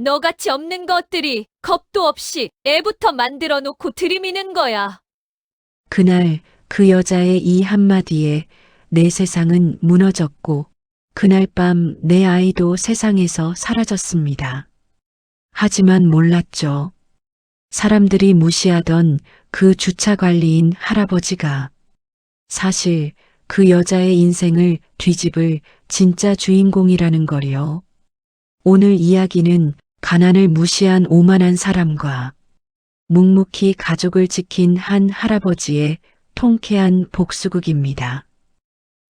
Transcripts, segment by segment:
너같이 없는 것들이 겁도 없이 애부터 만들어 놓고 들이미는 거야. 그날 그 여자의 이 한마디에 내 세상은 무너졌고 그날 밤 내 아이도 세상에서 사라졌습니다. 하지만 몰랐죠. 사람들이 무시하던 그 주차 관리인 할아버지가 사실 그 여자의 인생을 뒤집을 진짜 주인공이라는 거요. 오늘 이야기는 가난을 무시한 오만한 사람과 묵묵히 가족을 지킨 한 할아버지의 통쾌한 복수극입니다.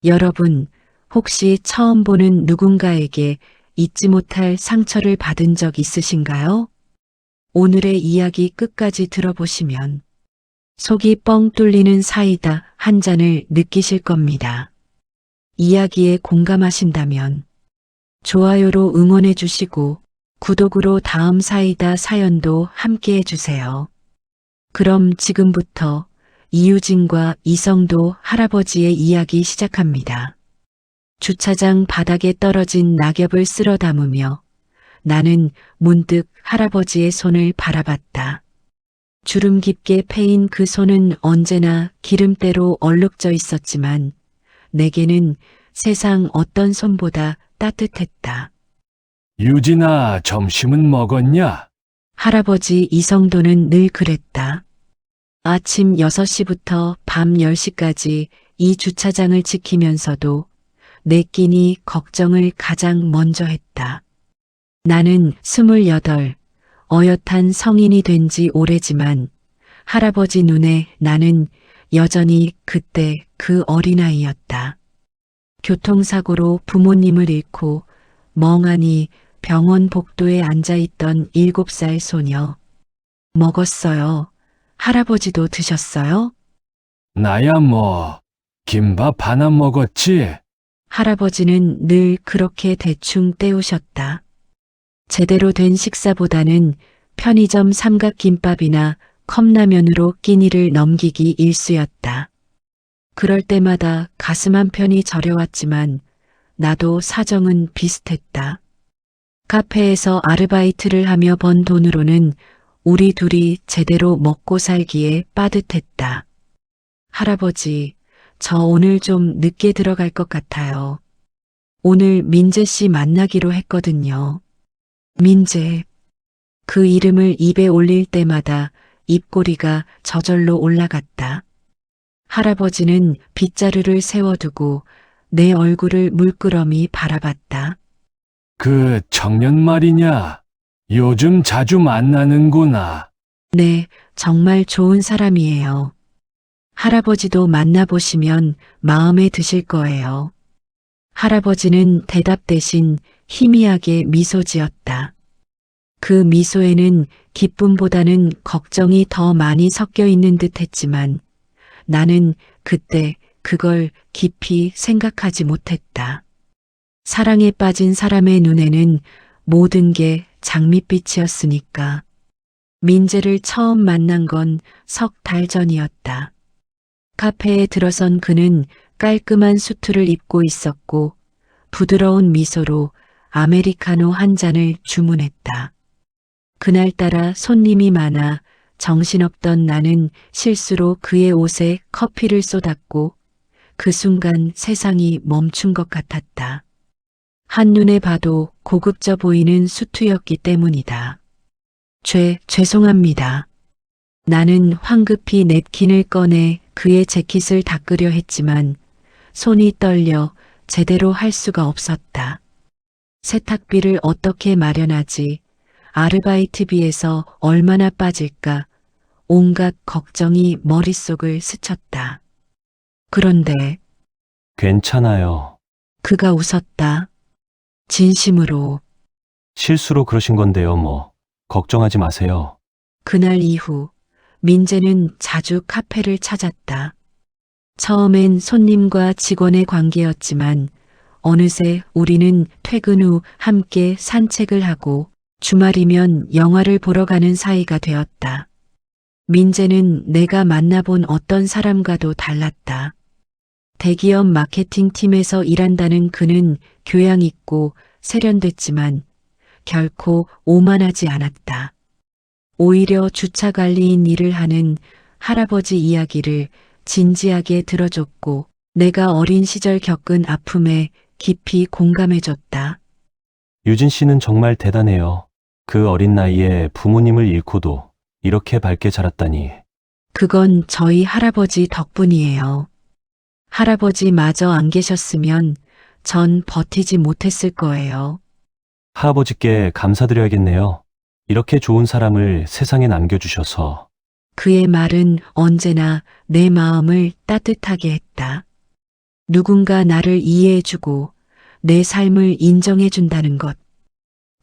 여러분, 혹시 처음 보는 누군가에게 잊지 못할 상처를 받은 적 있으신가요? 오늘의 이야기 끝까지 들어보시면 속이 뻥 뚫리는 사이다 한 잔을 느끼실 겁니다. 이야기에 공감하신다면 좋아요로 응원해 주시고 구독으로 다음 사이다 사연도 함께 해주세요. 그럼 지금부터 이유진과 이성도 할아버지의 이야기 시작합니다. 주차장 바닥에 떨어진 낙엽을 쓸어 담으며 나는 문득 할아버지의 손을 바라봤다. 주름 깊게 패인 그 손은 언제나 기름때로 얼룩져 있었지만 내게는 세상 어떤 손보다 따뜻했다. 유진아, 점심은 먹었냐? 할아버지 이성도는 늘 그랬다. 아침 6시부터 밤 10시까지 이 주차장을 지키면서도 내 끼니 걱정을 가장 먼저 했다. 나는 28, 어엿한 성인이 된 지 오래지만 할아버지 눈에 나는 여전히 그때 그 어린아이였다. 교통사고로 부모님을 잃고 멍하니 병원 복도에 앉아있던 7살 소녀. 먹었어요. 할아버지도 드셨어요? 나야 뭐, 김밥 하나 먹었지? 할아버지는 늘 그렇게 대충 때우셨다. 제대로 된 식사보다는 편의점 삼각김밥이나 컵라면으로 끼니를 넘기기 일쑤였다. 그럴 때마다 가슴 한편이 저려왔지만 나도 사정은 비슷했다. 카페에서 아르바이트를 하며 번 돈으로는 우리 둘이 제대로 먹고 살기에 빠듯했다. 할아버지, 저 오늘 좀 늦게 들어갈 것 같아요. 오늘 민재 씨 만나기로 했거든요. 민재. 그 이름을 입에 올릴 때마다 입꼬리가 저절로 올라갔다. 할아버지는 빗자루를 세워두고 내 얼굴을 물끄러미 바라봤다. 그 청년 말이냐? 요즘 자주 만나는구나. 네, 정말 좋은 사람이에요. 할아버지도 만나보시면 마음에 드실 거예요. 할아버지는 대답 대신 희미하게 미소 지었다. 그 미소에는 기쁨보다는 걱정이 더 많이 섞여 있는 듯 했지만 나는 그때 그걸 깊이 생각하지 못했다. 사랑에 빠진 사람의 눈에는 모든 게 장밋빛이었으니까. 민재를 처음 만난 건 석 달 전이었다. 카페에 들어선 그는 깔끔한 수트를 입고 있었고 부드러운 미소로 아메리카노 한 잔을 주문했다. 그날따라 손님이 많아 정신없던 나는 실수로 그의 옷에 커피를 쏟았고 그 순간 세상이 멈춘 것 같았다. 한눈에 봐도 고급져 보이는 수트였기 때문이다. 죄송합니다. 나는 황급히 냅킨을 꺼내 그의 재킷을 닦으려 했지만 손이 떨려 제대로 할 수가 없었다. 세탁비를 어떻게 마련하지? 아르바이트비에서 얼마나 빠질까? 온갖 걱정이 머릿속을 스쳤다. 그런데 괜찮아요. 그가 웃었다. 진심으로. 실수로 그러신 건데요, 뭐. 걱정하지 마세요. 그날 이후 민재는 자주 카페를 찾았다. 처음엔 손님과 직원의 관계였지만 어느새 우리는 퇴근 후 함께 산책을 하고 주말이면 영화를 보러 가는 사이가 되었다. 민재는 내가 만나본 어떤 사람과도 달랐다. 대기업 마케팅 팀에서 일한다는 그는 교양 있고 세련됐지만 결코 오만하지 않았다. 오히려 주차 관리인 일을 하는 할아버지 이야기를 진지하게 들어줬고 내가 어린 시절 겪은 아픔에 깊이 공감해줬다. 유진 씨는 정말 대단해요. 그 어린 나이에 부모님을 잃고도 이렇게 밝게 자랐다니. 그건 저희 할아버지 덕분이에요. 할아버지마저 안 계셨으면 전 버티지 못했을 거예요. 할아버지께 감사드려야겠네요. 이렇게 좋은 사람을 세상에 남겨주셔서. 그의 말은 언제나 내 마음을 따뜻하게 했다. 누군가 나를 이해해주고 내 삶을 인정해준다는 것.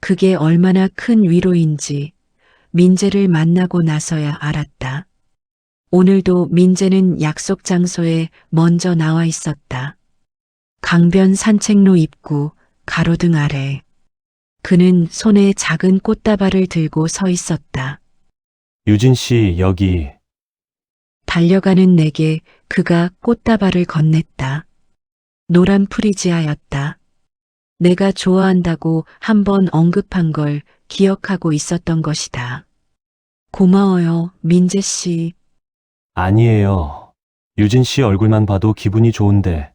그게 얼마나 큰 위로인지 민재를 만나고 나서야 알았다. 오늘도 민재는 약속 장소에 먼저 나와 있었다. 강변 산책로 입구 가로등 아래. 그는 손에 작은 꽃다발을 들고 서 있었다. 유진 씨, 여기. 달려가는 내게 그가 꽃다발을 건넸다. 노란 프리지아였다. 내가 좋아한다고 한번 언급한 걸 기억하고 있었던 것이다. 고마워요, 민재 씨. 아니에요. 유진 씨 얼굴만 봐도 기분이 좋은데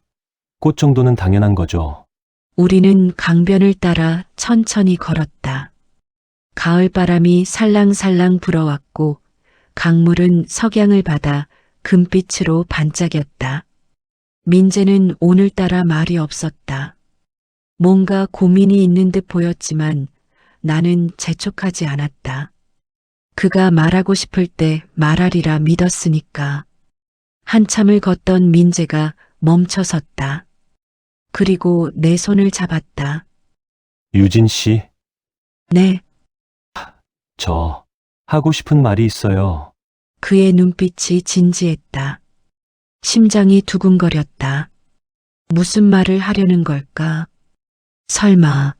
꽃 정도는 당연한 거죠. 우리는 강변을 따라 천천히 걸었다. 가을바람이 살랑살랑 불어왔고 강물은 석양을 받아 금빛으로 반짝였다. 민재는 오늘따라 말이 없었다. 뭔가 고민이 있는 듯 보였지만 나는 재촉하지 않았다. 그가 말하고 싶을 때 말하리라 믿었으니까. 한참을 걷던 민재가 멈춰섰다. 그리고 내 손을 잡았다. 유진 씨, 네, 저 하고 싶은 말이 있어요. 그의 눈빛이 진지했다. 심장이 두근거렸다. 무슨 말을 하려는 걸까? 설마.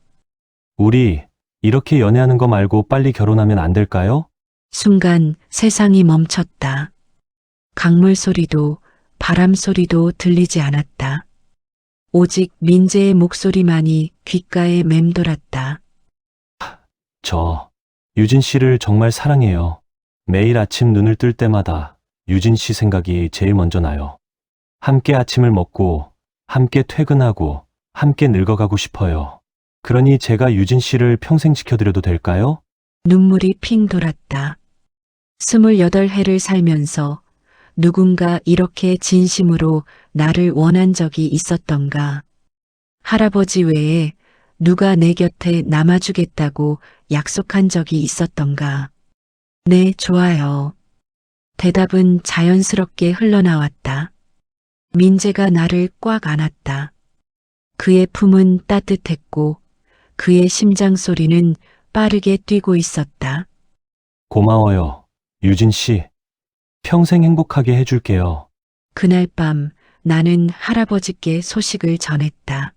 우리 이렇게 연애하는 거 말고 빨리 결혼하면 안 될까요? 순간 세상이 멈췄다. 강물 소리도 바람 소리도 들리지 않았다. 오직 민재의 목소리만이 귓가에 맴돌았다. 저 유진 씨를 정말 사랑해요. 매일 아침 눈을 뜰 때마다 유진 씨 생각이 제일 먼저 나요. 함께 아침을 먹고 함께 퇴근하고 함께 늙어가고 싶어요. 그러니 제가 유진 씨를 평생 지켜드려도 될까요? 눈물이 핑 돌았다. 28해를 살면서 누군가 이렇게 진심으로 나를 원한 적이 있었던가. 할아버지 외에 누가 내 곁에 남아주겠다고 약속한 적이 있었던가. 네, 좋아요. 대답은 자연스럽게 흘러나왔다. 민재가 나를 꽉 안았다. 그의 품은 따뜻했고 그의 심장 소리는 빠르게 뛰고 있었다. 고마워요. 유진 씨. 평생 행복하게 해줄게요. 그날 밤 나는 할아버지께 소식을 전했다.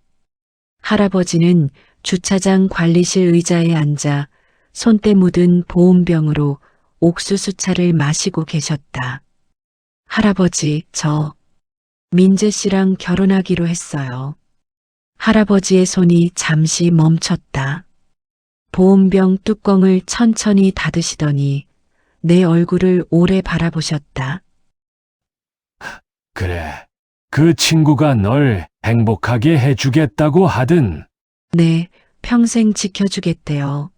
할아버지는 주차장 관리실 의자에 앉아 손때 묻은 보온병으로 옥수수차를 마시고 계셨다. 할아버지, 저 민재 씨랑 결혼하기로 했어요. 할아버지의 손이 잠시 멈췄다. 보온병 뚜껑을 천천히 닫으시더니 내 얼굴을 오래 바라보셨다. 그래. 그 친구가 널 행복하게 해주겠다고 하든. 네, 평생 지켜주겠대요.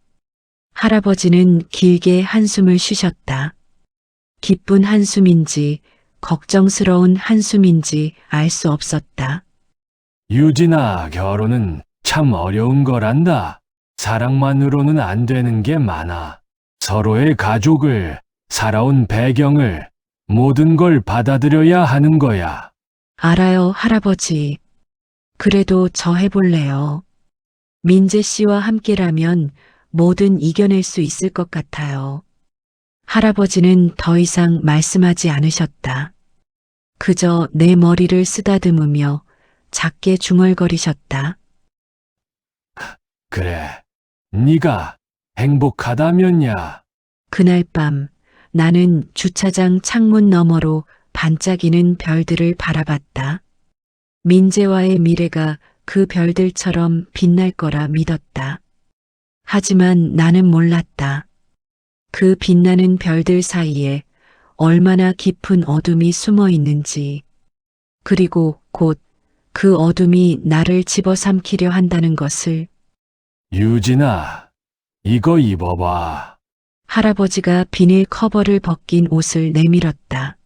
할아버지는 길게 한숨을 쉬셨다. 기쁜 한숨인지 걱정스러운 한숨인지 알 수 없었다. 유진아, 결혼은 참 어려운 거란다. 사랑만으로는 안 되는 게 많아. 서로의 가족을, 살아온 배경을, 모든 걸 받아들여야 하는 거야. 알아요, 할아버지. 그래도 저 해볼래요. 민재 씨와 함께라면 뭐든 이겨낼 수 있을 것 같아요. 할아버지는 더 이상 말씀하지 않으셨다. 그저 내 머리를 쓰다듬으며 작게 중얼거리셨다. 그래. 네가 행복하다면야. 그날 밤 나는 주차장 창문 너머로 반짝이는 별들을 바라봤다. 민재와의 미래가 그 별들처럼 빛날 거라 믿었다. 하지만 나는 몰랐다. 그 빛나는 별들 사이에 얼마나 깊은 어둠이 숨어 있는지, 그리고 곧 그 어둠이 나를 집어삼키려 한다는 것을. 유진아, 이거 입어봐. 할아버지가 비닐 커버를 벗긴 옷을 내밀었다.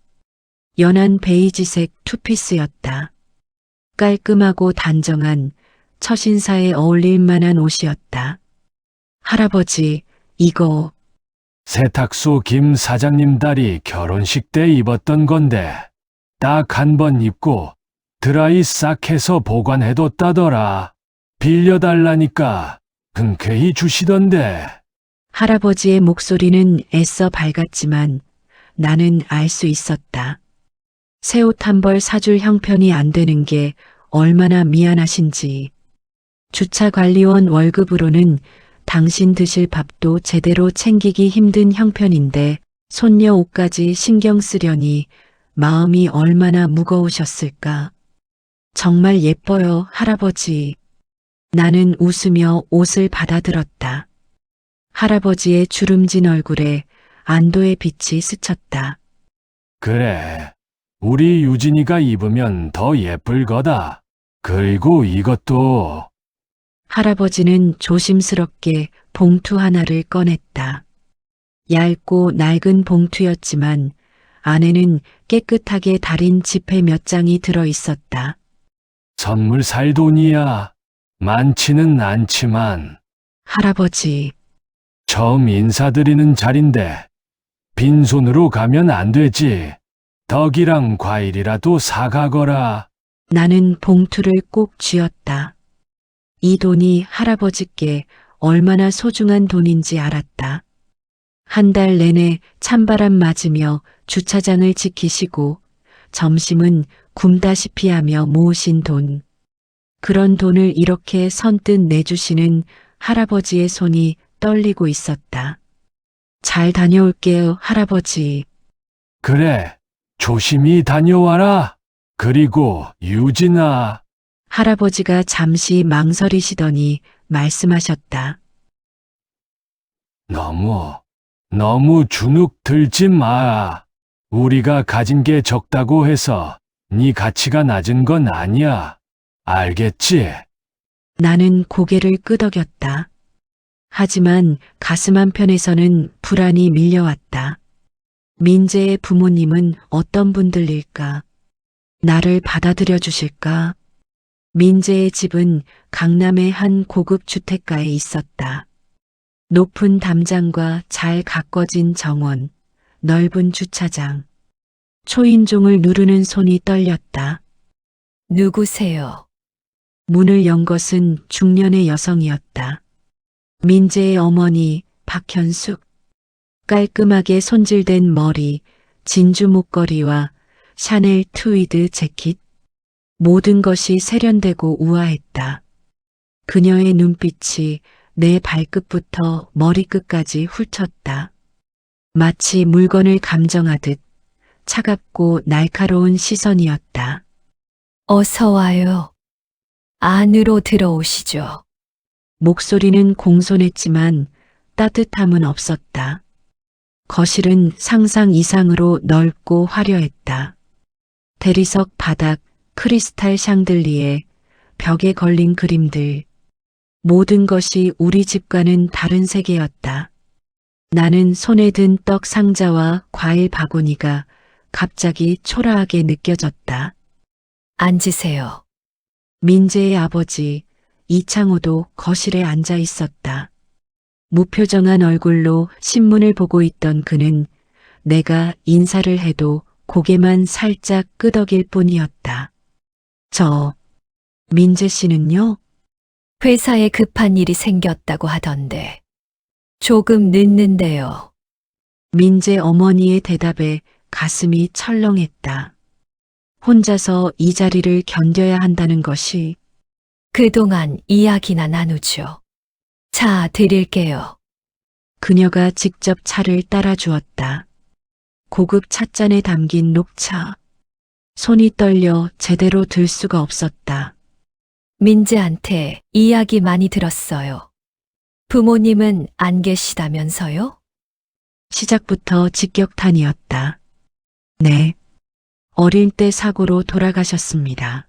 연한 베이지색 투피스였다. 깔끔하고 단정한 처신사에 어울릴 만한 옷이었다. 할아버지, 이거. 세탁소 김 사장님 딸이 결혼식 때 입었던 건데, 딱 한 번 입고 드라이 싹 해서 보관해뒀다더라. 빌려달라니까 흔쾌히 주시던데. 할아버지의 목소리는 애써 밝았지만 나는 알 수 있었다. 새 옷 한 벌 사줄 형편이 안 되는 게 얼마나 미안하신지. 주차관리원 월급으로는 당신 드실 밥도 제대로 챙기기 힘든 형편인데 손녀 옷까지 신경 쓰려니 마음이 얼마나 무거우셨을까. 정말 예뻐요, 할아버지. 나는 웃으며 옷을 받아들었다. 할아버지의 주름진 얼굴에 안도의 빛이 스쳤다. 그래, 우리 유진이가 입으면 더 예쁠 거다. 그리고 이것도. 할아버지는 조심스럽게 봉투 하나를 꺼냈다. 얇고 낡은 봉투였지만 안에는 깨끗하게 달인 지폐 몇 장이 들어 있었다. 선물 살 돈이야. 많지는 않지만. 할아버지, 처음 인사드리는 자리인데 빈손으로 가면 안 되지. 덕이랑 과일이라도 사가거라. 나는 봉투를 꼭 쥐었다. 이 돈이 할아버지께 얼마나 소중한 돈인지 알았다. 한 달 내내 찬바람 맞으며 주차장을 지키시고 점심은 굶다시피 하며 모으신 돈. 그런 돈을 이렇게 선뜻 내주시는 할아버지의 손이 떨리고 있었다. 잘 다녀올게요, 할아버지. 그래, 조심히 다녀와라. 그리고 유진아. 할아버지가 잠시 망설이시더니 말씀하셨다. 너무 주눅 들지 마. 우리가 가진 게 적다고 해서 네 가치가 낮은 건 아니야. 알겠지? 나는 고개를 끄덕였다. 하지만 가슴 한편에서는 불안이 밀려왔다. 민재의 부모님은 어떤 분들일까? 나를 받아들여 주실까? 민재의 집은 강남의 한 고급 주택가에 있었다. 높은 담장과 잘 가꿔진 정원, 넓은 주차장. 초인종을 누르는 손이 떨렸다. 누구세요? 문을 연 것은 중년의 여성이었다. 민재의 어머니 박현숙. 깔끔하게 손질된 머리, 진주 목걸이와 샤넬 트위드 재킷. 모든 것이 세련되고 우아했다. 그녀의 눈빛이 내 발끝부터 머리끝까지 훑었다. 마치 물건을 감정하듯 차갑고 날카로운 시선이었다. 어서 와요. 안으로 들어오시죠. 목소리는 공손했지만 따뜻함은 없었다. 거실은 상상 이상으로 넓고 화려했다. 대리석 바닥, 크리스탈 샹들리에, 벽에 걸린 그림들. 모든 것이 우리 집과는 다른 세계였다. 나는 손에 든 떡 상자와 과일 바구니가 갑자기 초라하게 느껴졌다. 앉으세요. 민재의 아버지 이창호도 거실에 앉아 있었다. 무표정한 얼굴로 신문을 보고 있던 그는 내가 인사를 해도 고개만 살짝 끄덕일 뿐이었다. 민재 씨는요? 회사에 급한 일이 생겼다고 하던데. 조금 늦는데요. 민재 어머니의 대답에 가슴이 철렁했다. 혼자서 이 자리를 견뎌야 한다는 것이. 그동안 이야기나 나누죠. 차 드릴게요. 그녀가 직접 차를 따라 주었다. 고급 찻잔에 담긴 녹차. 손이 떨려 제대로 들 수가 없었다. 민재한테 이야기 많이 들었어요. 부모님은 안 계시다면서요? 시작부터 직격탄이었다. 네. 어릴 때 사고로 돌아가셨습니다.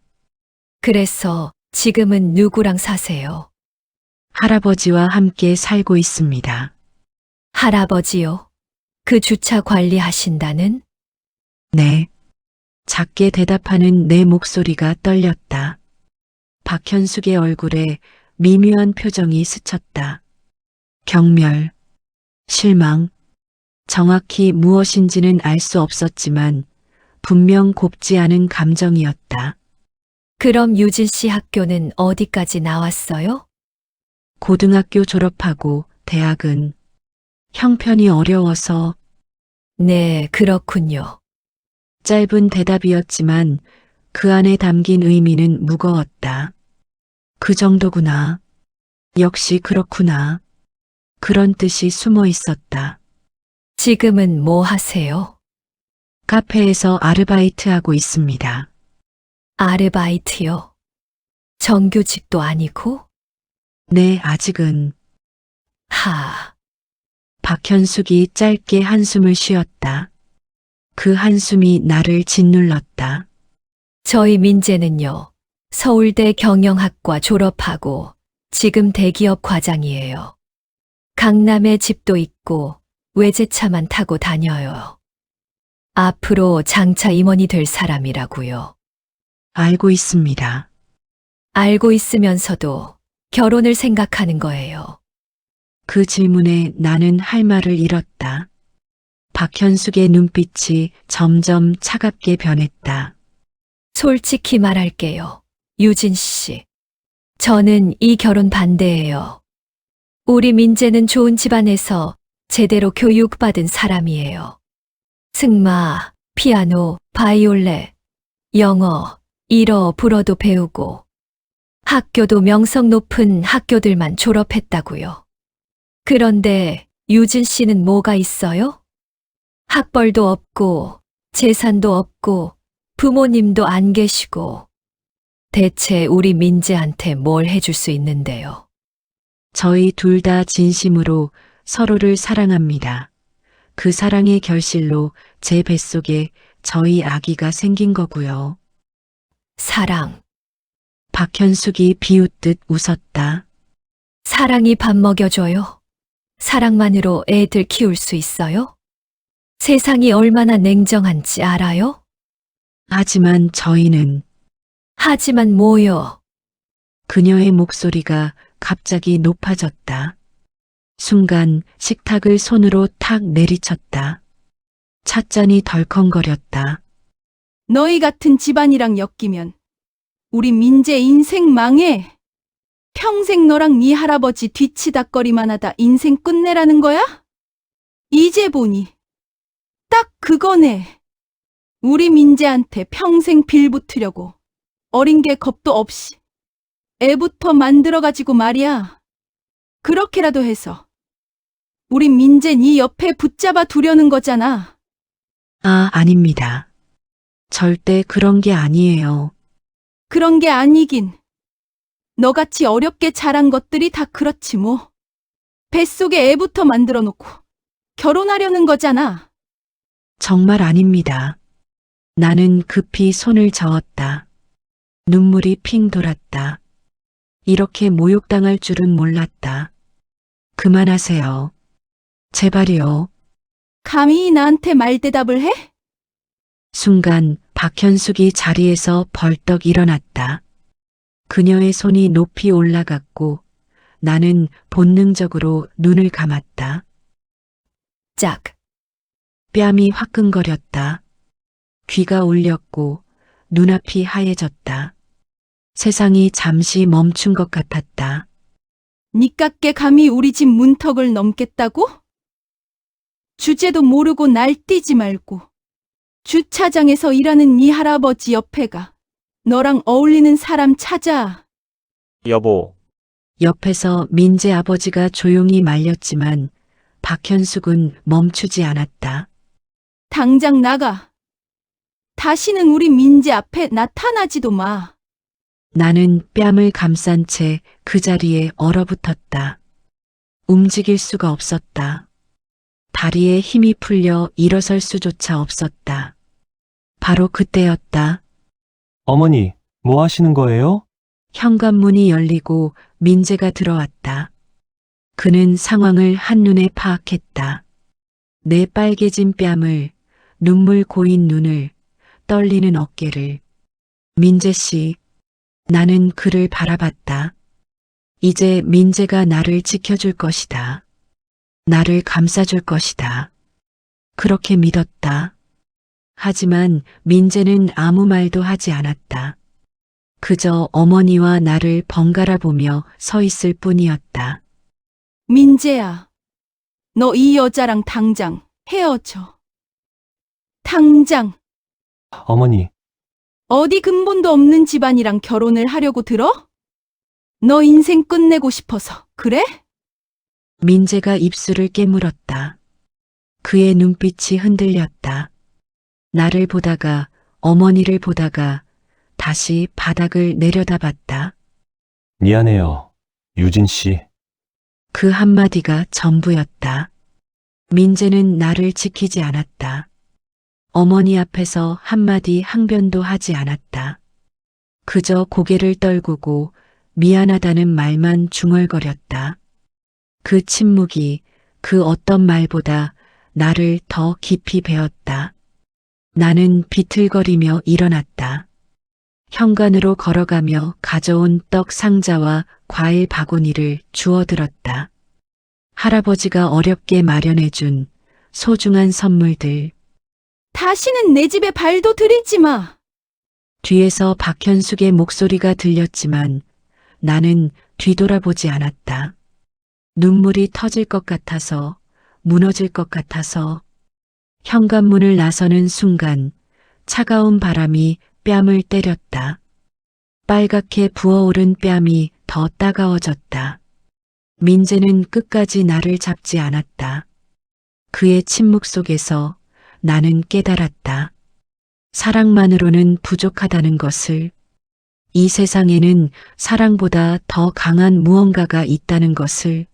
그래서 지금은 누구랑 사세요? 할아버지와 함께 살고 있습니다. 할아버지요? 그 주차 관리하신다는? 네. 작게 대답하는 내 목소리가 떨렸다. 박현숙의 얼굴에 미묘한 표정이 스쳤다. 경멸, 실망, 정확히 무엇인지는 알 수 없었지만 분명 곱지 않은 감정이었다. 그럼 유진 씨 학교는 어디까지 나왔어요? 고등학교 졸업하고 대학은 형편이 어려워서 네, 그렇군요. 짧은 대답이었지만 그 안에 담긴 의미는 무거웠다. 그 정도구나. 역시 그렇구나. 그런 뜻이 숨어 있었다. 지금은 뭐 하세요? 카페에서 아르바이트하고 있습니다. 아르바이트요? 정규직도 아니고? 네, 아직은. 하, 박현숙이 짧게 한숨을 쉬었다. 그 한숨이 나를 짓눌렀다. 저희 민재는요, 서울대 경영학과 졸업하고 지금 대기업 과장이에요. 강남에 집도 있고 외제차만 타고 다녀요. 앞으로 장차 임원이 될 사람이라고요. 알고 있습니다. 알고 있으면서도 결혼을 생각하는 거예요. 그 질문에 나는 할 말을 잃었다. 박현숙의 눈빛이 점점 차갑게 변했다. 솔직히 말할게요. 유진 씨. 저는 이 결혼 반대예요. 우리 민재는 좋은 집안에서 제대로 교육받은 사람이에요. 승마, 피아노, 바이올렛, 영어, 일어, 불어도 배우고 학교도 명성 높은 학교들만 졸업했다고요. 그런데 유진 씨는 뭐가 있어요? 학벌도 없고 재산도 없고 부모님도 안 계시고 대체 우리 민재한테 뭘 해줄 수 있는데요? 저희 둘 다 진심으로 서로를 사랑합니다. 그 사랑의 결실로 제 뱃속에 저희 아기가 생긴 거고요. 사랑. 박현숙이 비웃듯 웃었다. 사랑이 밥 먹여줘요? 사랑만으로 애들 키울 수 있어요? 세상이 얼마나 냉정한지 알아요? 하지만 저희는 하지만 뭐요? 그녀의 목소리가 갑자기 높아졌다. 순간 식탁을 손으로 탁 내리쳤다. 찻잔이 덜컹거렸다. 너희 같은 집안이랑 엮이면 우리 민재 인생 망해. 평생 너랑 네 할아버지 뒤치다꺼리만 하다 인생 끝내라는 거야? 이제 보니 딱 그거네. 우리 민재한테 평생 빌붙으려고 어린 게 겁도 없이 애부터 만들어가지고 말이야. 그렇게라도 해서 우리 민재 네 옆에 붙잡아 두려는 거잖아. 아, 아닙니다. 절대 그런 게 아니에요. 그런 게 아니긴. 너같이 어렵게 자란 것들이 다 그렇지 뭐. 뱃속에 애부터 만들어 놓고 결혼하려는 거잖아. 정말 아닙니다. 나는 급히 손을 저었다. 눈물이 핑 돌았다. 이렇게 모욕당할 줄은 몰랐다. 그만하세요. 제발이요. 감히 나한테 말대답을 해? 순간 박현숙이 자리에서 벌떡 일어났다. 그녀의 손이 높이 올라갔고 나는 본능적으로 눈을 감았다. 짝. 뺨이 화끈거렸다. 귀가 울렸고 눈앞이 하얘졌다. 세상이 잠시 멈춘 것 같았다. 니깎게 감히 우리 집 문턱을 넘겠다고? 주제도 모르고 날뛰지 말고 주차장에서 일하는 네 할아버지 옆에 가. 너랑 어울리는 사람 찾아. 여보, 옆에서 민재 아버지가 조용히 말렸지만 박현숙은 멈추지 않았다. 당장 나가. 다시는 우리 민재 앞에 나타나지도 마. 나는 뺨을 감싼 채 그 자리에 얼어붙었다. 움직일 수가 없었다. 다리에 힘이 풀려 일어설 수조차 없었다. 바로 그때였다. 어머니, 뭐 하시는 거예요? 현관문이 열리고 민재가 들어왔다. 그는 상황을 한눈에 파악했다. 내 빨개진 뺨을, 눈물 고인 눈을, 떨리는 어깨를. 민재 씨, 나는 그를 바라봤다. 이제 민재가 나를 지켜줄 것이다. 나를 감싸줄 것이다. 그렇게 믿었다. 하지만 민재는 아무 말도 하지 않았다. 그저 어머니와 나를 번갈아 보며 서 있을 뿐이었다. 민재야, 너 이 여자랑 당장 헤어져. 당장. 어머니, 어디 근본도 없는 집안이랑 결혼을 하려고 들어? 너 인생 끝내고 싶어서, 그래? 민재가 입술을 깨물었다. 그의 눈빛이 흔들렸다. 나를 보다가 어머니를 보다가 다시 바닥을 내려다봤다. 미안해요. 유진 씨. 그 한마디가 전부였다. 민재는 나를 지키지 않았다. 어머니 앞에서 한마디 항변도 하지 않았다. 그저 고개를 떨구고 미안하다는 말만 중얼거렸다. 그 침묵이 그 어떤 말보다 나를 더 깊이 베었다. 나는 비틀거리며 일어났다. 현관으로 걸어가며 가져온 떡 상자와 과일 바구니를 주워들었다. 할아버지가 어렵게 마련해준 소중한 선물들. 다시는 내 집에 발도 들이지 마. 뒤에서 박현숙의 목소리가 들렸지만 나는 뒤돌아보지 않았다. 눈물이 터질 것 같아서, 무너질 것 같아서. 현관문을 나서는 순간 차가운 바람이 뺨을 때렸다. 빨갛게 부어오른 뺨이 더 따가워졌다. 민재는 끝까지 나를 잡지 않았다. 그의 침묵 속에서 나는 깨달았다. 사랑만으로는 부족하다는 것을, 이 세상에는 사랑보다 더 강한 무언가가 있다는 것을,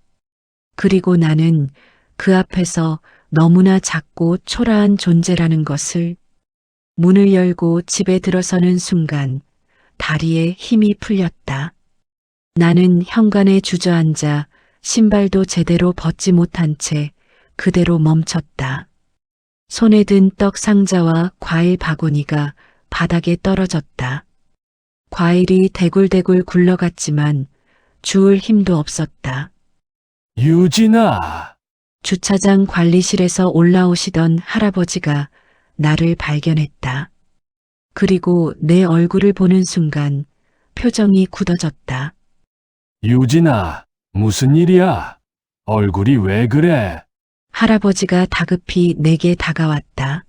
그리고 나는 그 앞에서 너무나 작고 초라한 존재라는 것을. 문을 열고 집에 들어서는 순간 다리에 힘이 풀렸다. 나는 현관에 주저앉아 신발도 제대로 벗지 못한 채 그대로 멈췄다. 손에 든 떡 상자와 과일 바구니가 바닥에 떨어졌다. 과일이 대굴대굴 굴러갔지만 주울 힘도 없었다. 유진아, 주차장 관리실에서 올라오시던 할아버지가 나를 발견했다. 그리고 내 얼굴을 보는 순간 표정이 굳어졌다. 유진아, 무슨 일이야? 얼굴이 왜 그래? 할아버지가 다급히 내게 다가왔다.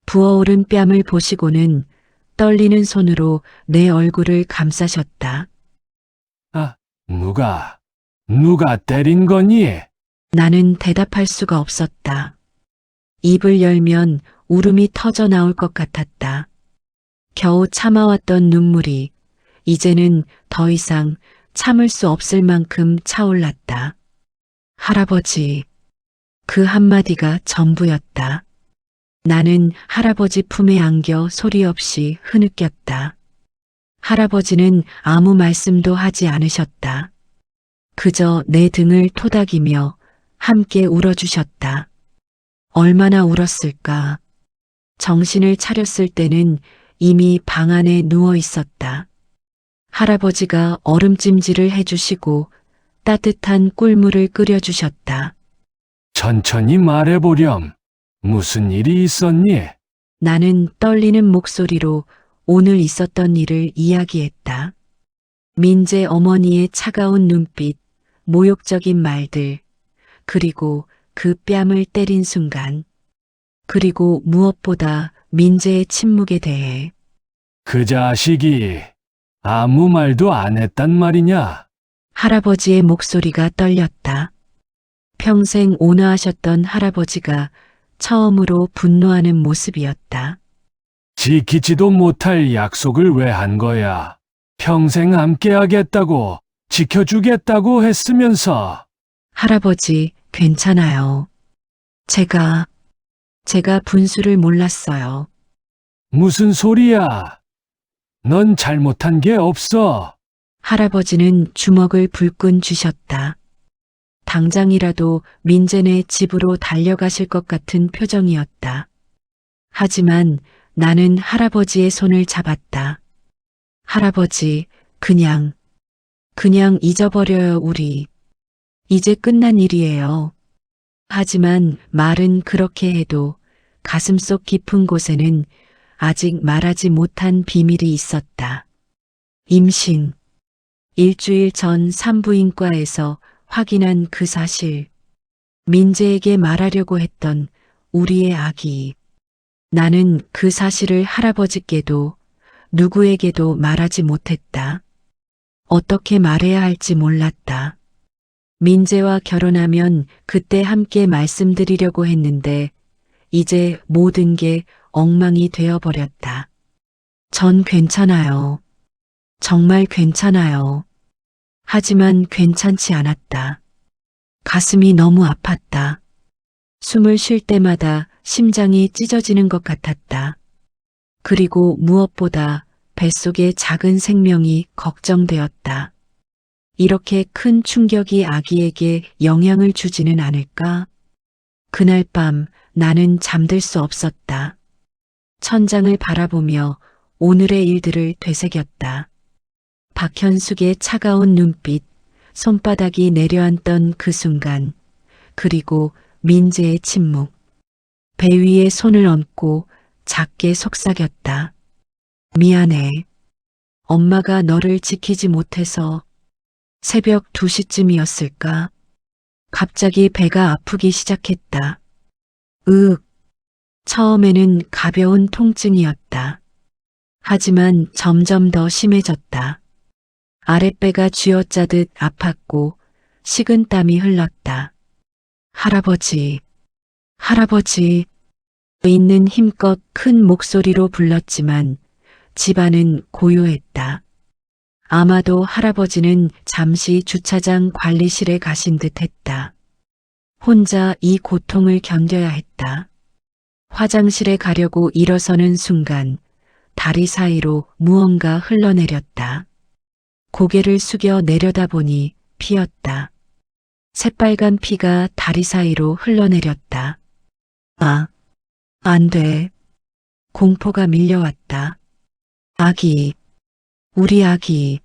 부어오른 뺨을 보시고는 떨리는 손으로 내 얼굴을 감싸셨다. 누가 때린 거니? 나는 대답할 수가 없었다. 입을 열면 울음이 터져 나올 것 같았다. 겨우 참아왔던 눈물이 이제는 더 이상 참을 수 없을 만큼 차올랐다. 할아버지, 그 한마디가 전부였다. 나는 할아버지 품에 안겨 소리 없이 흐느꼈다. 할아버지는 아무 말씀도 하지 않으셨다. 그저 내 등을 토닥이며 함께 울어주셨다. 얼마나 울었을까. 정신을 차렸을 때는 이미 방 안에 누워 있었다. 할아버지가 얼음찜질을 해주시고 따뜻한 꿀물을 끓여주셨다. 천천히 말해보렴. 무슨 일이 있었니? 나는 떨리는 목소리로 오늘 있었던 일을 이야기했다. 민재 어머니의 차가운 눈빛, 모욕적인 말들, 그리고 그 뺨을 때린 순간, 그리고 무엇보다 민재의 침묵에 대해. 그 자식이 아무 말도 안 했단 말이냐? 할아버지의 목소리가 떨렸다. 평생 온화하셨던 할아버지가 처음으로 분노하는 모습이었다. 지키지도 못할 약속을 왜 한 거야? 평생 함께 하겠다고, 지켜주겠다고 했으면서. 할아버지, 괜찮아요. 제가 분수를 몰랐어요. 무슨 소리야? 넌 잘못한 게 없어. 할아버지는 주먹을 불끈 쥐셨다. 당장이라도 민재네 집으로 달려가실 것 같은 표정이었다. 하지만 나는 할아버지의 손을 잡았다. 할아버지, 그냥 잊어버려요, 우리. 이제 끝난 일이에요. 하지만 말은 그렇게 해도 가슴속 깊은 곳에는 아직 말하지 못한 비밀이 있었다. 임신. 일주일 전 산부인과에서 확인한 그 사실. 민재에게 말하려고 했던 우리의 아기. 나는 그 사실을 할아버지께도 누구에게도 말하지 못했다. 어떻게 말해야 할지 몰랐다. 민재와 결혼하면 그때 함께 말씀드리려고 했는데 이제 모든 게 엉망이 되어버렸다. 전 괜찮아요. 정말 괜찮아요. 하지만 괜찮지 않았다. 가슴이 너무 아팠다. 숨을 쉴 때마다 심장이 찢어지는 것 같았다. 그리고 무엇보다 뱃속의 작은 생명이 걱정되었다. 이렇게 큰 충격이 아기에게 영향을 주지는 않을까? 그날 밤 나는 잠들 수 없었다. 천장을 바라보며 오늘의 일들을 되새겼다. 박현숙의 차가운 눈빛, 손바닥이 내려앉던 그 순간, 그리고 민재의 침묵. 배 위에 손을 얹고 작게 속삭였다. 미안해. 엄마가 너를 지키지 못해서. 새벽 2시쯤이었을까? 갑자기 배가 아프기 시작했다. 처음에는 가벼운 통증이었다. 하지만 점점 더 심해졌다. 아랫배가 쥐어짜듯 아팠고 식은 땀이 흘렀다. 할아버지. 있는 힘껏 큰 목소리로 불렀지만 집안은 고요했다. 아마도 할아버지는 잠시 주차장 관리실에 가신 듯 했다. 혼자 이 고통을 견뎌야 했다. 화장실에 가려고 일어서는 순간 다리 사이로 무언가 흘러내렸다. 고개를 숙여 내려다보니 피였다. 새빨간 피가 다리 사이로 흘러내렸다. 안 돼. 공포가 밀려왔다. 아기. 우리 아기.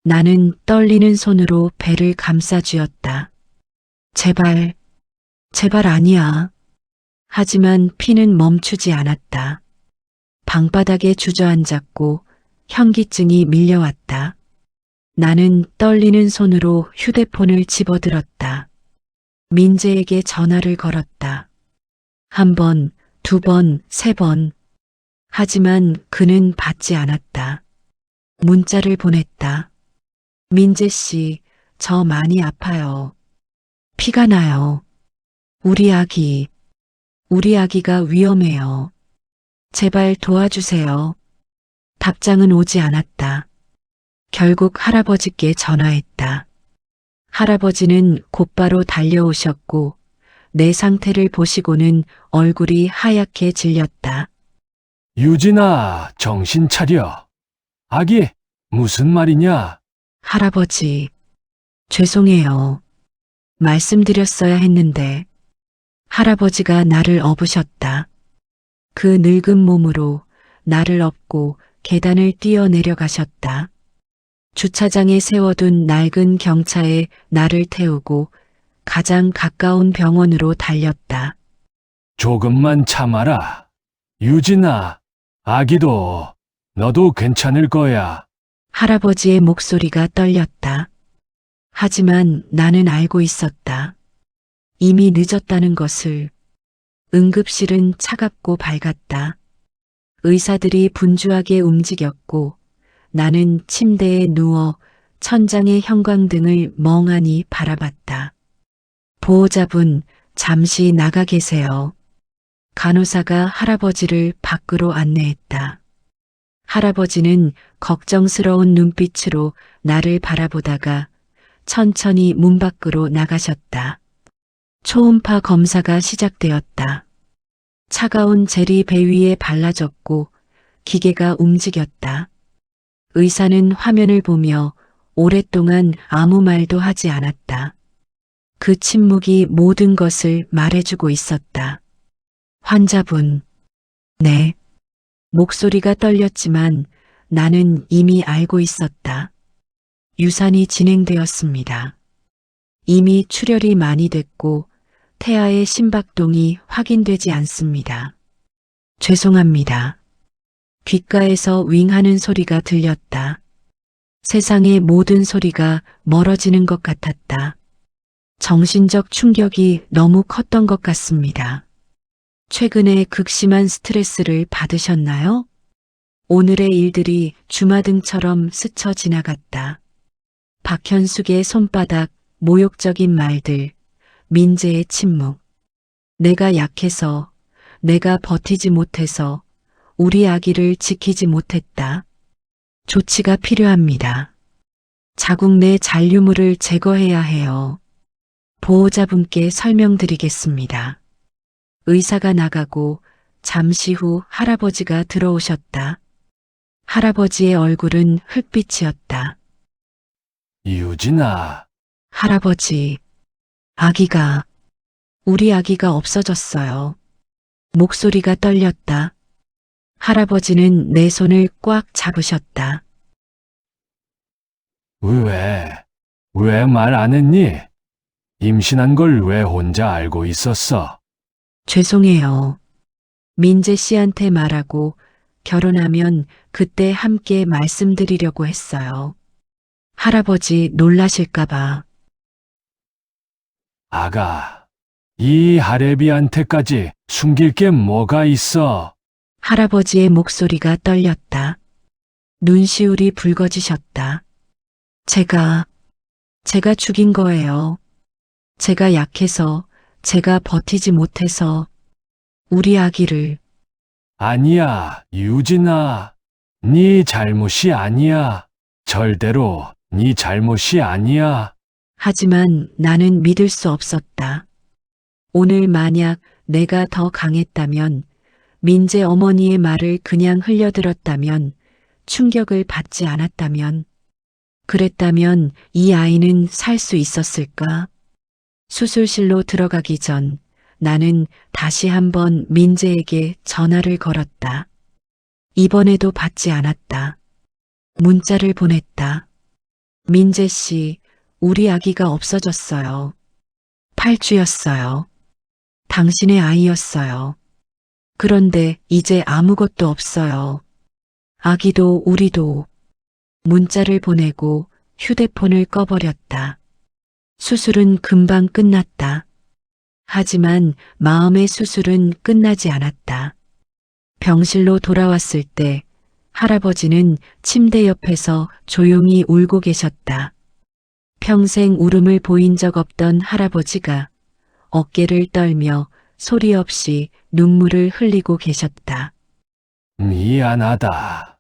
나는 떨리는 손으로 배를 감싸쥐었다. 제발 아니야. 하지만 피는 멈추지 않았다. 방바닥에 주저앉았고 현기증이 밀려왔다. 나는 떨리는 손으로 휴대폰을 집어들었다. 민재에게 전화를 걸었다. 1번, 2번, 3번. 하지만 그는 받지 않았다. 문자를 보냈다. 민재 씨, 저 많이 아파요. 피가 나요. 우리 아기가 위험해요. 제발 도와주세요. 답장은 오지 않았다. 결국 할아버지께 전화했다. 할아버지는 곧바로 달려오셨고 내 상태를 보시고는 얼굴이 하얗게 질렸다. 유진아, 정신 차려. 아기, 무슨 말이냐? 할아버지, 죄송해요. 말씀드렸어야 했는데. 할아버지가 나를 업으셨다. 그 늙은 몸으로 나를 업고 계단을 뛰어 내려가셨다. 주차장에 세워둔 낡은 경차에 나를 태우고 가장 가까운 병원으로 달렸다. 조금만 참아라. 유진아, 아기도, 너도 괜찮을 거야. 할아버지의 목소리가 떨렸다. 하지만 나는 알고 있었다. 이미 늦었다는 것을. 응급실은 차갑고 밝았다. 의사들이 분주하게 움직였고 나는 침대에 누워 천장의 형광등을 멍하니 바라봤다. 보호자분, 잠시 나가 계세요. 간호사가 할아버지를 밖으로 안내했다. 할아버지는 걱정스러운 눈빛으로 나를 바라보다가 천천히 문 밖으로 나가셨다. 초음파 검사가 시작되었다. 차가운 젤이 배 위에 발라졌고 기계가 움직였다. 의사는 화면을 보며 오랫동안 아무 말도 하지 않았다. 그 침묵이 모든 것을 말해주고 있었다. 환자분, 네. 목소리가 떨렸지만 나는 이미 알고 있었다. 유산이 진행되었습니다. 이미 출혈이 많이 됐고 태아의 심박동이 확인되지 않습니다. 죄송합니다. 귓가에서 윙하는 소리가 들렸다. 세상의 모든 소리가 멀어지는 것 같았다. 정신적 충격이 너무 컸던 것 같습니다. 최근에 극심한 스트레스를 받으셨나요? 오늘의 일들이 주마등처럼 스쳐 지나갔다. 박현숙의 손바닥, 모욕적인 말들, 민재의 침묵. 내가 약해서, 내가 버티지 못해서, 우리 아기를 지키지 못했다. 조치가 필요합니다. 자궁 내 잔류물을 제거해야 해요. 보호자분께 설명드리겠습니다. 의사가 나가고 잠시 후 할아버지가 들어오셨다. 할아버지의 얼굴은 흙빛이었다. 유진아, 할아버지, 우리 아기가 없어졌어요. 목소리가 떨렸다. 할아버지는 내 손을 꽉 잡으셨다. 왜 말 안 했니? 임신한 걸 왜 혼자 알고 있었어? 죄송해요. 민재 씨한테 말하고 결혼하면 그때 함께 말씀드리려고 했어요. 할아버지 놀라실까봐. 아가, 이 할애비한테까지 숨길 게 뭐가 있어? 할아버지의 목소리가 떨렸다. 눈시울이 붉어지셨다. 제가 죽인 거예요. 제가 약해서, 제가 버티지 못해서, 우리 아기를. 아니야, 유진아. 네 잘못이 아니야. 절대로 네 잘못이 아니야. 하지만 나는 믿을 수 없었다. 오늘 만약 내가 더 강했다면, 민재 어머니의 말을 그냥 흘려들었다면, 충격을 받지 않았다면, 그랬다면 이 아이는 살 수 있었을까? 수술실로 들어가기 전 나는 다시 한번 민재에게 전화를 걸었다. 이번에도 받지 않았다. 문자를 보냈다. 민재 씨, 우리 아기가 없어졌어요. 8주였어요. 당신의 아이였어요. 그런데 이제 아무것도 없어요. 아기도 우리도. 문자를 보내고 휴대폰을 꺼버렸다. 수술은 금방 끝났다. 하지만 마음의 수술은 끝나지 않았다. 병실로 돌아왔을 때 할아버지는 침대 옆에서 조용히 울고 계셨다. 평생 울음을 보인 적 없던 할아버지가 어깨를 떨며 소리 없이 눈물을 흘리고 계셨다. 미안하다.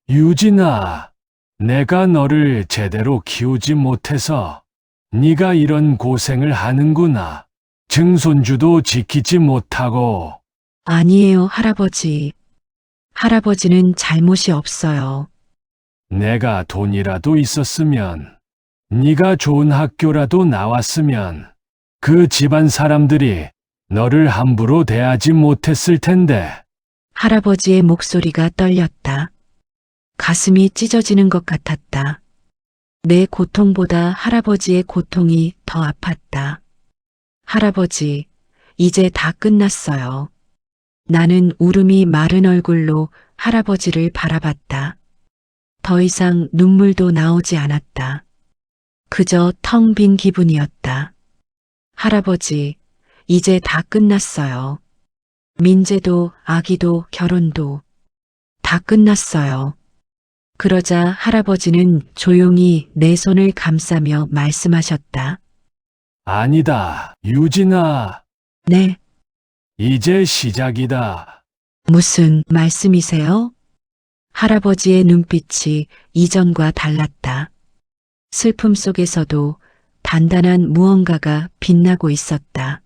유진아, 내가 너를 제대로 키우지 못해서 네가 이런 고생을 하는구나. 증손주도 지키지 못하고. 아니에요, 할아버지. 할아버지는 잘못이 없어요. 내가 돈이라도 있었으면, 네가 좋은 학교라도 나왔으면 그 집안 사람들이 너를 함부로 대하지 못했을 텐데. 할아버지의 목소리가 떨렸다. 가슴이 찢어지는 것 같았다. 내 고통보다 할아버지의 고통이 더 아팠다. 할아버지, 이제 다 끝났어요. 나는 울음이 마른 얼굴로 할아버지를 바라봤다. 더 이상 눈물도 나오지 않았다. 그저 텅 빈 기분이었다. 할아버지, 이제 다 끝났어요. 민재도 아기도 결혼도 다 끝났어요. 그러자 할아버지는 조용히 내 손을 감싸며 말씀하셨다. 아니다, 유진아. 네, 이제 시작이다. 무슨 말씀이세요? 할아버지의 눈빛이 이전과 달랐다. 슬픔 속에서도 단단한 무언가가 빛나고 있었다.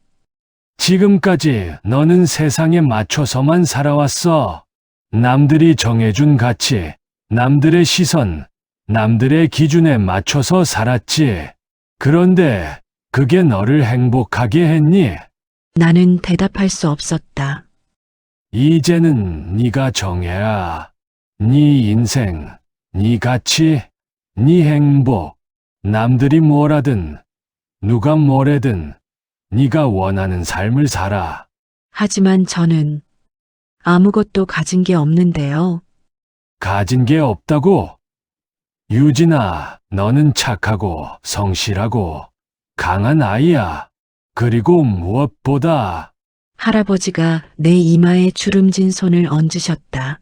지금까지 너는 세상에 맞춰서만 살아왔어. 남들이 정해준 가치, 남들의 시선, 남들의 기준에 맞춰서 살았지. 그런데 그게 너를 행복하게 했니? 나는 대답할 수 없었다. 이제는 네가 정해야. 네 인생, 네 가치, 네 행복. 남들이 뭘 하든, 누가 뭐래든 네가 원하는 삶을 살아. 하지만 저는 아무것도 가진 게 없는데요. 가진 게 없다고? 유진아, 너는 착하고 성실하고 강한 아이야. 그리고 무엇보다 할아버지가 내 이마에 주름진 손을 얹으셨다.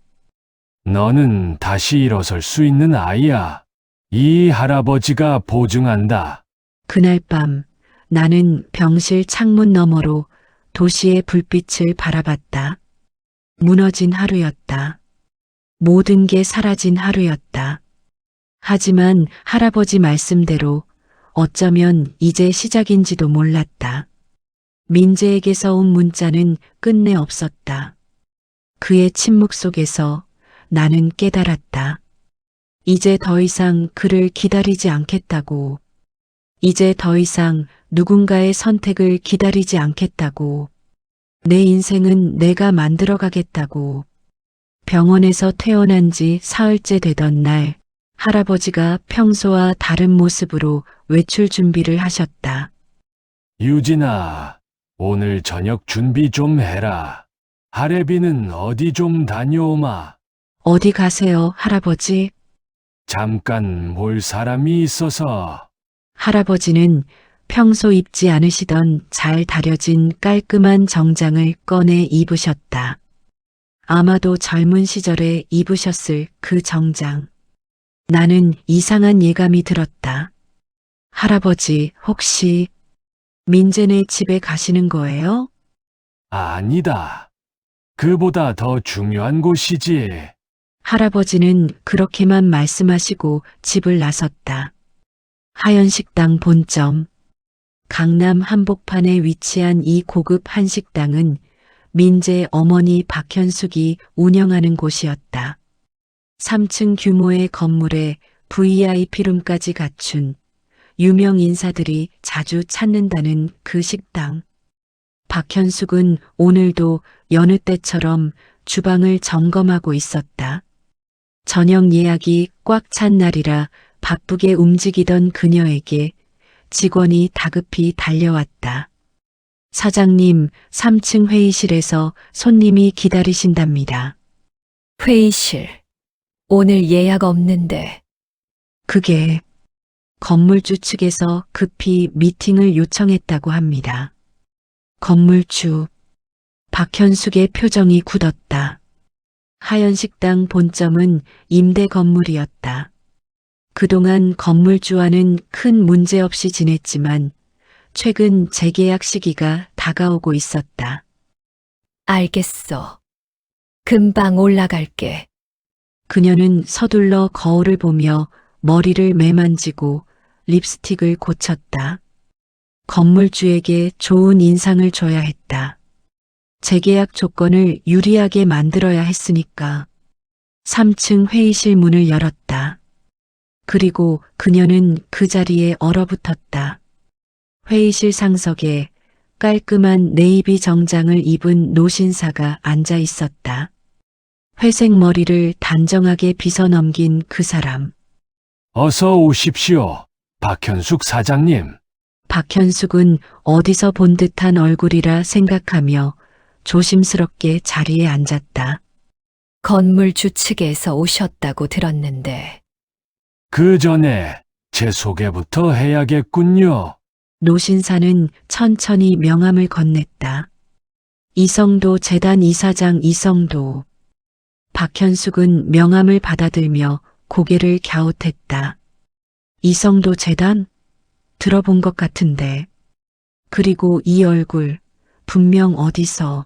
너는 다시 일어설 수 있는 아이야. 이 할아버지가 보증한다. 그날 밤 나는 병실 창문 너머로 도시의 불빛을 바라봤다. 무너진 하루였다. 모든 게 사라진 하루였다. 하지만 할아버지 말씀대로 어쩌면 이제 시작인지도 몰랐다. 민재에게서 온 문자는 끝내 없었다. 그의 침묵 속에서 나는 깨달았다. 이제 더 이상 그를 기다리지 않겠다고. 이제 더 이상 누군가의 선택을 기다리지 않겠다고. 내 인생은 내가 만들어가겠다고. 병원에서 퇴원한 지 사흘째 되던 날, 할아버지가 평소와 다른 모습으로 외출 준비를 하셨다. 유진아, 오늘 저녁 준비 좀 해라. 할애비는 어디 좀 다녀오마. 어디 가세요, 할아버지? 잠깐 볼 사람이 있어서. 할아버지는 평소 입지 않으시던 잘 다려진 깔끔한 정장을 꺼내 입으셨다. 아마도 젊은 시절에 입으셨을 그 정장. 나는 이상한 예감이 들었다. 할아버지, 혹시 민재네 집에 가시는 거예요? 아니다. 그보다 더 중요한 곳이지. 할아버지는 그렇게만 말씀하시고 집을 나섰다. 하연식당 본점. 강남 한복판에 위치한 이 고급 한식당은 민재 어머니 박현숙이 운영하는 곳이었다. 3층 규모의 건물에 VIP룸까지 갖춘 유명 인사들이 자주 찾는다는 그 식당. 박현숙은 오늘도 여느 때처럼 주방을 점검하고 있었다. 저녁 예약이 꽉 찬 날이라 바쁘게 움직이던 그녀에게 직원이 다급히 달려왔다. 사장님, 3층 회의실에서 손님이 기다리신답니다. 회의실. 오늘 예약 없는데. 그게 건물주 측에서 급히 미팅을 요청했다고 합니다. 건물주. 박현숙의 표정이 굳었다. 하연식당 본점은 임대 건물이었다. 그동안 건물주와는 큰 문제 없이 지냈지만 최근 재계약 시기가 다가오고 있었다. 알겠어. 금방 올라갈게. 그녀는 서둘러 거울을 보며 머리를 매만지고 립스틱을 고쳤다. 건물주에게 좋은 인상을 줘야 했다. 재계약 조건을 유리하게 만들어야 했으니까. 3층 회의실 문을 열었다. 그리고 그녀는 그 자리에 얼어붙었다. 회의실 상석에 깔끔한 네이비 정장을 입은 노신사가 앉아 있었다. 회색 머리를 단정하게 빗어 넘긴 그 사람. 어서 오십시오. 박현숙 사장님. 박현숙은 어디서 본 듯한 얼굴이라 생각하며 조심스럽게 자리에 앉았다. 건물주 측에서 오셨다고 들었는데. 그 전에 제 소개부터 해야겠군요. 노신사는 천천히 명함을 건넸다. 이성도 재단 이사장 이성도. 박현숙은 명함을 받아들며 고개를 갸웃했다. 이성도 재단? 들어본 것 같은데. 그리고 이 얼굴, 분명 어디서.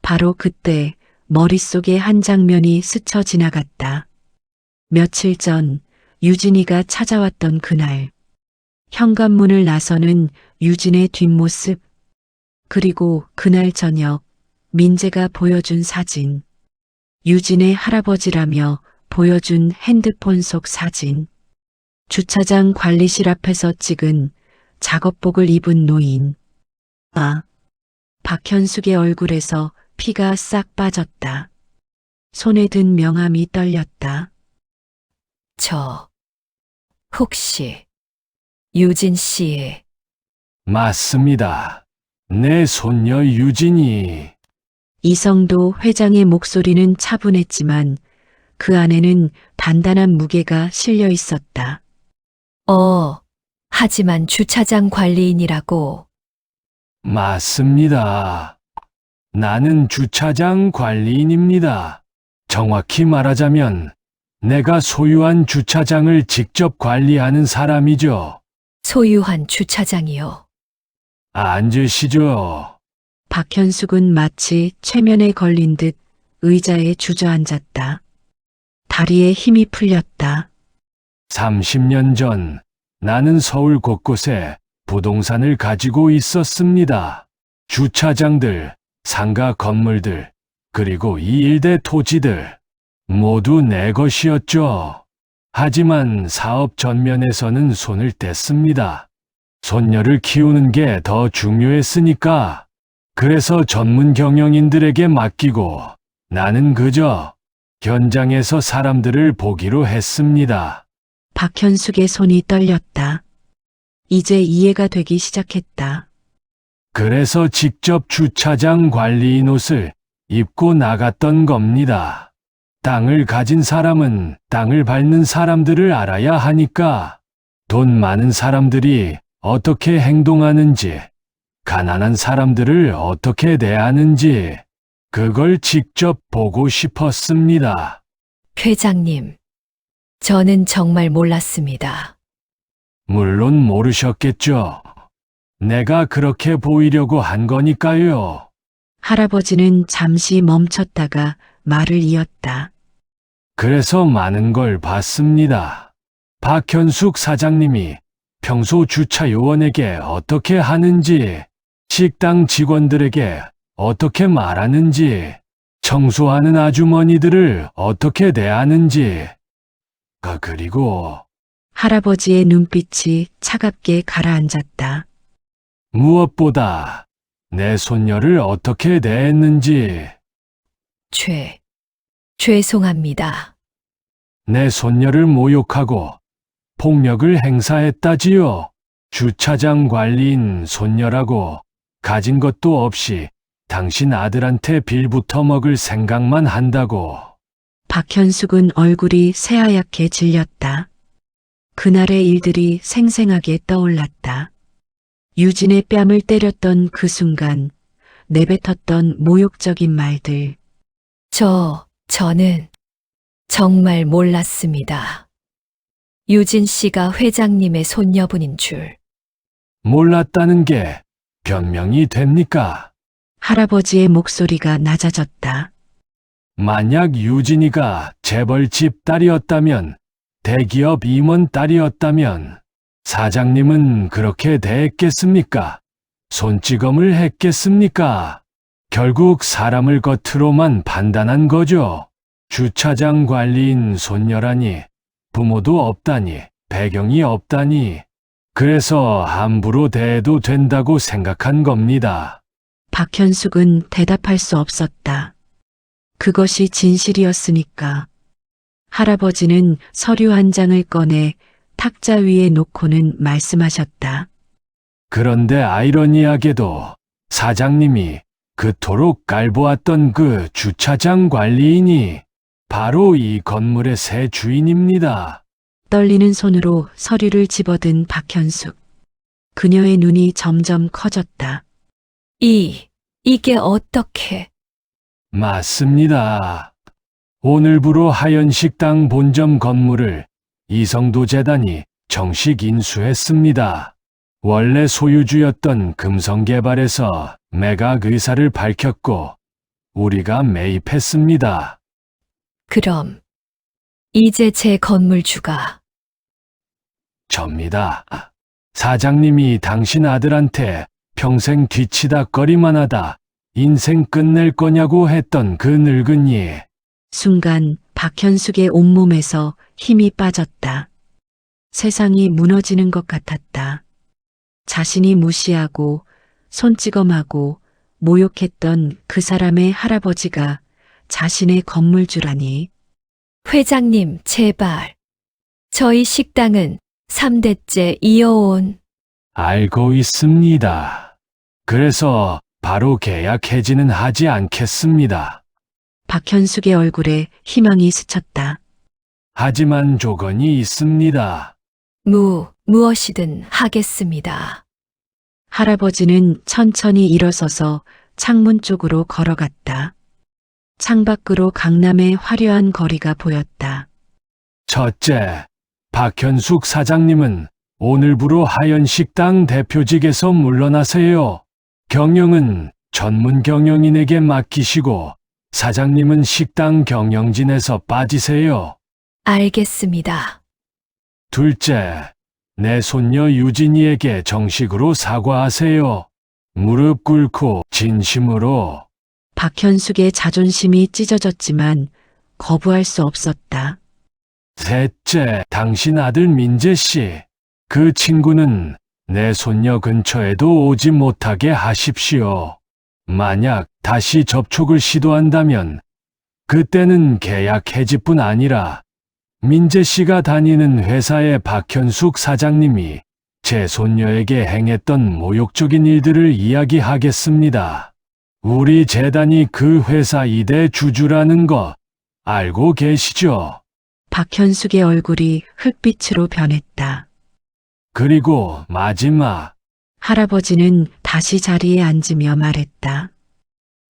바로 그때 머릿속에 한 장면이 스쳐 지나갔다. 며칠 전 유진이가 찾아왔던 그날. 현관문을 나서는 유진의 뒷모습. 그리고 그날 저녁 민재가 보여준 사진. 유진의 할아버지라며 보여준 핸드폰 속 사진. 주차장 관리실 앞에서 찍은 작업복을 입은 노인. 박현숙의 얼굴에서 피가 싹 빠졌다. 손에 든 명함이 떨렸다. 혹시 유진 씨, 맞습니다. 내 손녀 유진이. 이성도 회장의 목소리는 차분했지만 그 안에는 단단한 무게가 실려 있었다. 하지만 주차장 관리인이라고. 맞습니다. 나는 주차장 관리인입니다. 정확히 말하자면 내가 소유한 주차장을 직접 관리하는 사람이죠. 소유한 주차장이요. 앉으시죠. 박현숙은 마치 최면에 걸린 듯 의자에 주저앉았다. 다리에 힘이 풀렸다. 30년 전 나는 서울 곳곳에 부동산을 가지고 있었습니다. 주차장들, 상가 건물들, 그리고 이 일대 토지들. 모두 내 것이었죠. 하지만 사업 전면에서는 손을 뗐습니다. 손녀를 키우는 게 더 중요했으니까. 그래서 전문 경영인들에게 맡기고 나는 그저 현장에서 사람들을 보기로 했습니다. 박현숙의 손이 떨렸다. 이제 이해가 되기 시작했다. 그래서 직접 주차장 관리인 옷을 입고 나갔던 겁니다. 땅을 가진 사람은 땅을 밟는 사람들을 알아야 하니까 돈 많은 사람들이 어떻게 행동하는지, 가난한 사람들을 어떻게 대하는지 그걸 직접 보고 싶었습니다. 회장님, 저는 정말 몰랐습니다. 물론 모르셨겠죠. 내가 그렇게 보이려고 한 거니까요. 할아버지는 잠시 멈췄다가 말을 이었다. 그래서 많은 걸 봤습니다. 박현숙 사장님이 평소 주차 요원에게 어떻게 하는지, 식당 직원들에게 어떻게 말하는지, 청소하는 아주머니들을 어떻게 대하는지, 그리고 할아버지의 눈빛이 차갑게 가라앉았다. 무엇보다 내 손녀를 어떻게 대했는지, 죄송합니다. 내 손녀를 모욕하고 폭력을 행사했다지요. 주차장 관리인 손녀라고 가진 것도 없이 당신 아들한테 빌부터 먹을 생각만 한다고. 박현숙은 얼굴이 새하얗게 질렸다. 그날의 일들이 생생하게 떠올랐다. 유진의 뺨을 때렸던 그 순간 내뱉었던 모욕적인 말들. 저는 정말 몰랐습니다. 유진 씨가 회장님의 손녀분인 줄. 몰랐다는 게 변명이 됩니까? 할아버지의 목소리가 낮아졌다. 만약 유진이가 재벌집 딸이었다면, 대기업 임원 딸이었다면 사장님은 그렇게 대했겠습니까? 손찌검을 했겠습니까? 결국 사람을 겉으로만 판단한 거죠. 주차장 관리인 손녀라니, 부모도 없다니, 배경이 없다니, 그래서 함부로 대해도 된다고 생각한 겁니다. 박현숙은 대답할 수 없었다. 그것이 진실이었으니까. 할아버지는 서류 한 장을 꺼내 탁자 위에 놓고는 말씀하셨다. 그런데 아이러니하게도 사장님이 그토록 깔보았던 그 주차장 관리인이 바로 이 건물의 새 주인입니다. 떨리는 손으로 서류를 집어든 박현숙. 그녀의 눈이 점점 커졌다. 이게 어떻게? 맞습니다. 오늘부로 하연식당 본점 건물을 이성도 재단이 정식 인수했습니다. 원래 소유주였던 금성개발에서 매각 의사를 밝혔고 우리가 매입했습니다. 그럼 이제 제 건물주가 접니다. 사장님이 당신 아들한테 평생 뒤치다꺼리만 하다 인생 끝낼 거냐고 했던 그 늙은이. 순간 박현숙의 온몸에서 힘이 빠졌다. 세상이 무너지는 것 같았다. 자신이 무시하고 손찌검하고 모욕했던 그 사람의 할아버지가 자신의 건물주라니. 회장님, 제발. 저희 식당은 3대째 이어온. 알고 있습니다. 그래서 바로 계약 해지는 하지 않겠습니다. 박현숙의 얼굴에 희망이 스쳤다. 하지만 조건이 있습니다. 무엇이든 하겠습니다. 할아버지는 천천히 일어서서 창문 쪽으로 걸어갔다. 창밖으로 강남의 화려한 거리가 보였다. 첫째, 박현숙 사장님은 오늘부로 하연식당 대표직에서 물러나세요. 경영은 전문 경영인에게 맡기시고 사장님은 식당 경영진에서 빠지세요. 알겠습니다. 둘째, 내 손녀 유진이에게 정식으로 사과하세요. 무릎 꿇고 진심으로. 박현숙의 자존심이 찢어졌지만 거부할 수 없었다. 셋째, 당신 아들 민재 씨. 그 친구는 내 손녀 근처에도 오지 못하게 하십시오. 만약 다시 접촉을 시도한다면 그때는 계약 해지뿐 아니라 민재 씨가 다니는 회사의 박현숙 사장님이 제 손녀에게 행했던 모욕적인 일들을 이야기하겠습니다. 우리 재단이 그 회사 2대 주주라는 거 알고 계시죠? 박현숙의 얼굴이 흙빛으로 변했다. 그리고 마지막, 할아버지는 다시 자리에 앉으며 말했다.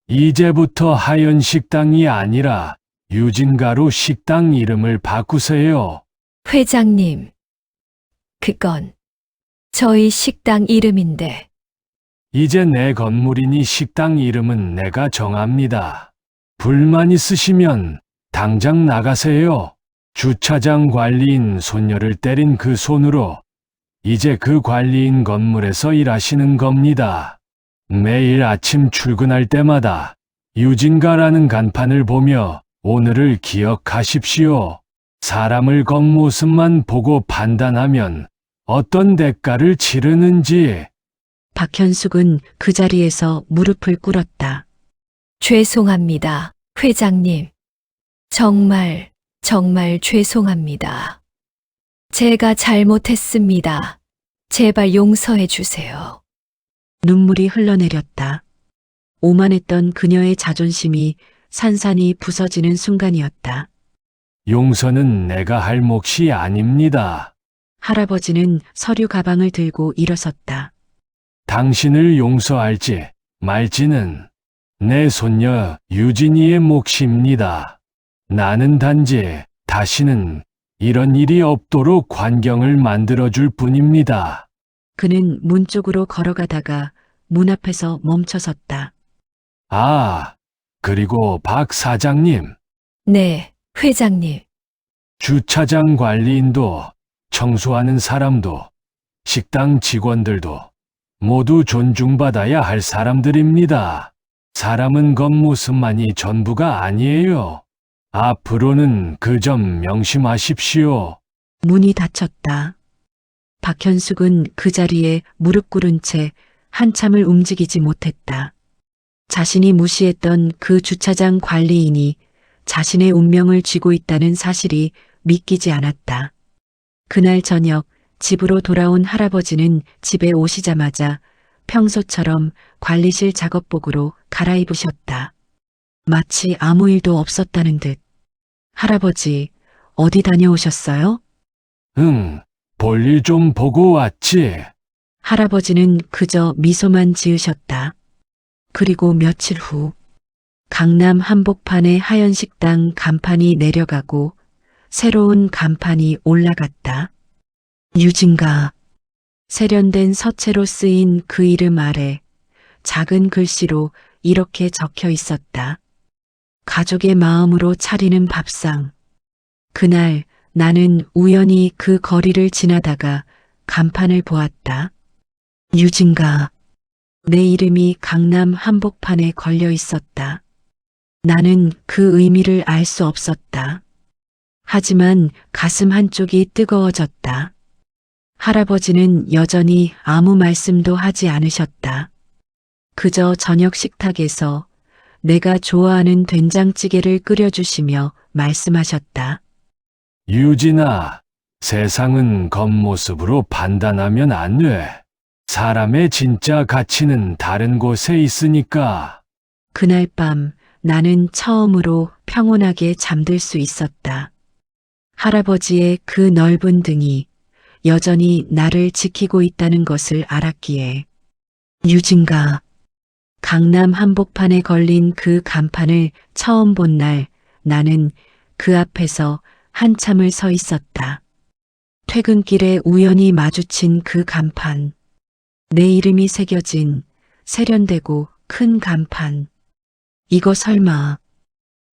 이제부터 하연식당이 아니라 유진가로 식당 이름을 바꾸세요. 회장님, 그건 저희 식당 이름인데. 이제 내 건물이니 식당 이름은 내가 정합니다. 불만 있으시면 당장 나가세요. 주차장 관리인 손녀를 때린 그 손으로 이제 그 관리인 건물에서 일하시는 겁니다. 매일 아침 출근할 때마다 유진가라는 간판을 보며 오늘을 기억하십시오. 사람을 겉모습만 보고 판단하면 어떤 대가를 치르는지. 박현숙은 그 자리에서 무릎을 꿇었다. 죄송합니다, 회장님. 정말 죄송합니다. 제가 잘못했습니다. 제발 용서해 주세요. 눈물이 흘러내렸다. 오만했던 그녀의 자존심이 산산이 부서지는 순간이었다. 용서는 내가 할 몫이 아닙니다. 할아버지는 서류 가방을 들고 일어섰다. 당신을 용서할지 말지는 내 손녀 유진이의 몫입니다. 나는 단지 다시는 이런 일이 없도록 환경을 만들어줄 뿐입니다. 그는 문 쪽으로 걸어가다가 문 앞에서 멈춰섰다. 아, 그리고 박 사장님, 네, 회장님. 주차장 관리인도 청소하는 사람도 식당 직원들도 모두 존중받아야 할 사람들입니다. 사람은 겉모습만이 전부가 아니에요. 앞으로는 그 점 명심하십시오. 문이 닫혔다. 박현숙은 그 자리에 무릎 꿇은 채 한참을 움직이지 못했다. 자신이 무시했던 그 주차장 관리인이 자신의 운명을 쥐고 있다는 사실이 믿기지 않았다. 그날 저녁 집으로 돌아온 할아버지는 집에 오시자마자 평소처럼 관리실 작업복으로 갈아입으셨다. 마치 아무 일도 없었다는 듯. 할아버지, 어디 다녀오셨어요? 응, 볼일 좀 보고 왔지. 할아버지는 그저 미소만 지으셨다. 그리고 며칠 후 강남 한복판의 하연식당 간판이 내려가고 새로운 간판이 올라갔다. 유진가. 세련된 서체로 쓰인 그 이름 아래 작은 글씨로 이렇게 적혀 있었다. 가족의 마음으로 차리는 밥상. 그날 나는 우연히 그 거리를 지나다가 간판을 보았다. 유진가. 내 이름이 강남 한복판에 걸려 있었다. 나는 그 의미를 알 수 없었다. 하지만 가슴 한쪽이 뜨거워졌다. 할아버지는 여전히 아무 말씀도 하지 않으셨다. 그저 저녁 식탁에서 내가 좋아하는 된장찌개를 끓여주시며 말씀하셨다. 유진아, 세상은 겉모습으로 판단하면 안 돼. 사람의 진짜 가치는 다른 곳에 있으니까. 그날 밤 나는 처음으로 평온하게 잠들 수 있었다. 할아버지의 그 넓은 등이 여전히 나를 지키고 있다는 것을 알았기에. 유진가. 강남 한복판에 걸린 그 간판을 처음 본 날 나는 그 앞에서 한참을 서 있었다. 퇴근길에 우연히 마주친 그 간판. 내 이름이 새겨진 세련되고 큰 간판. 이거 설마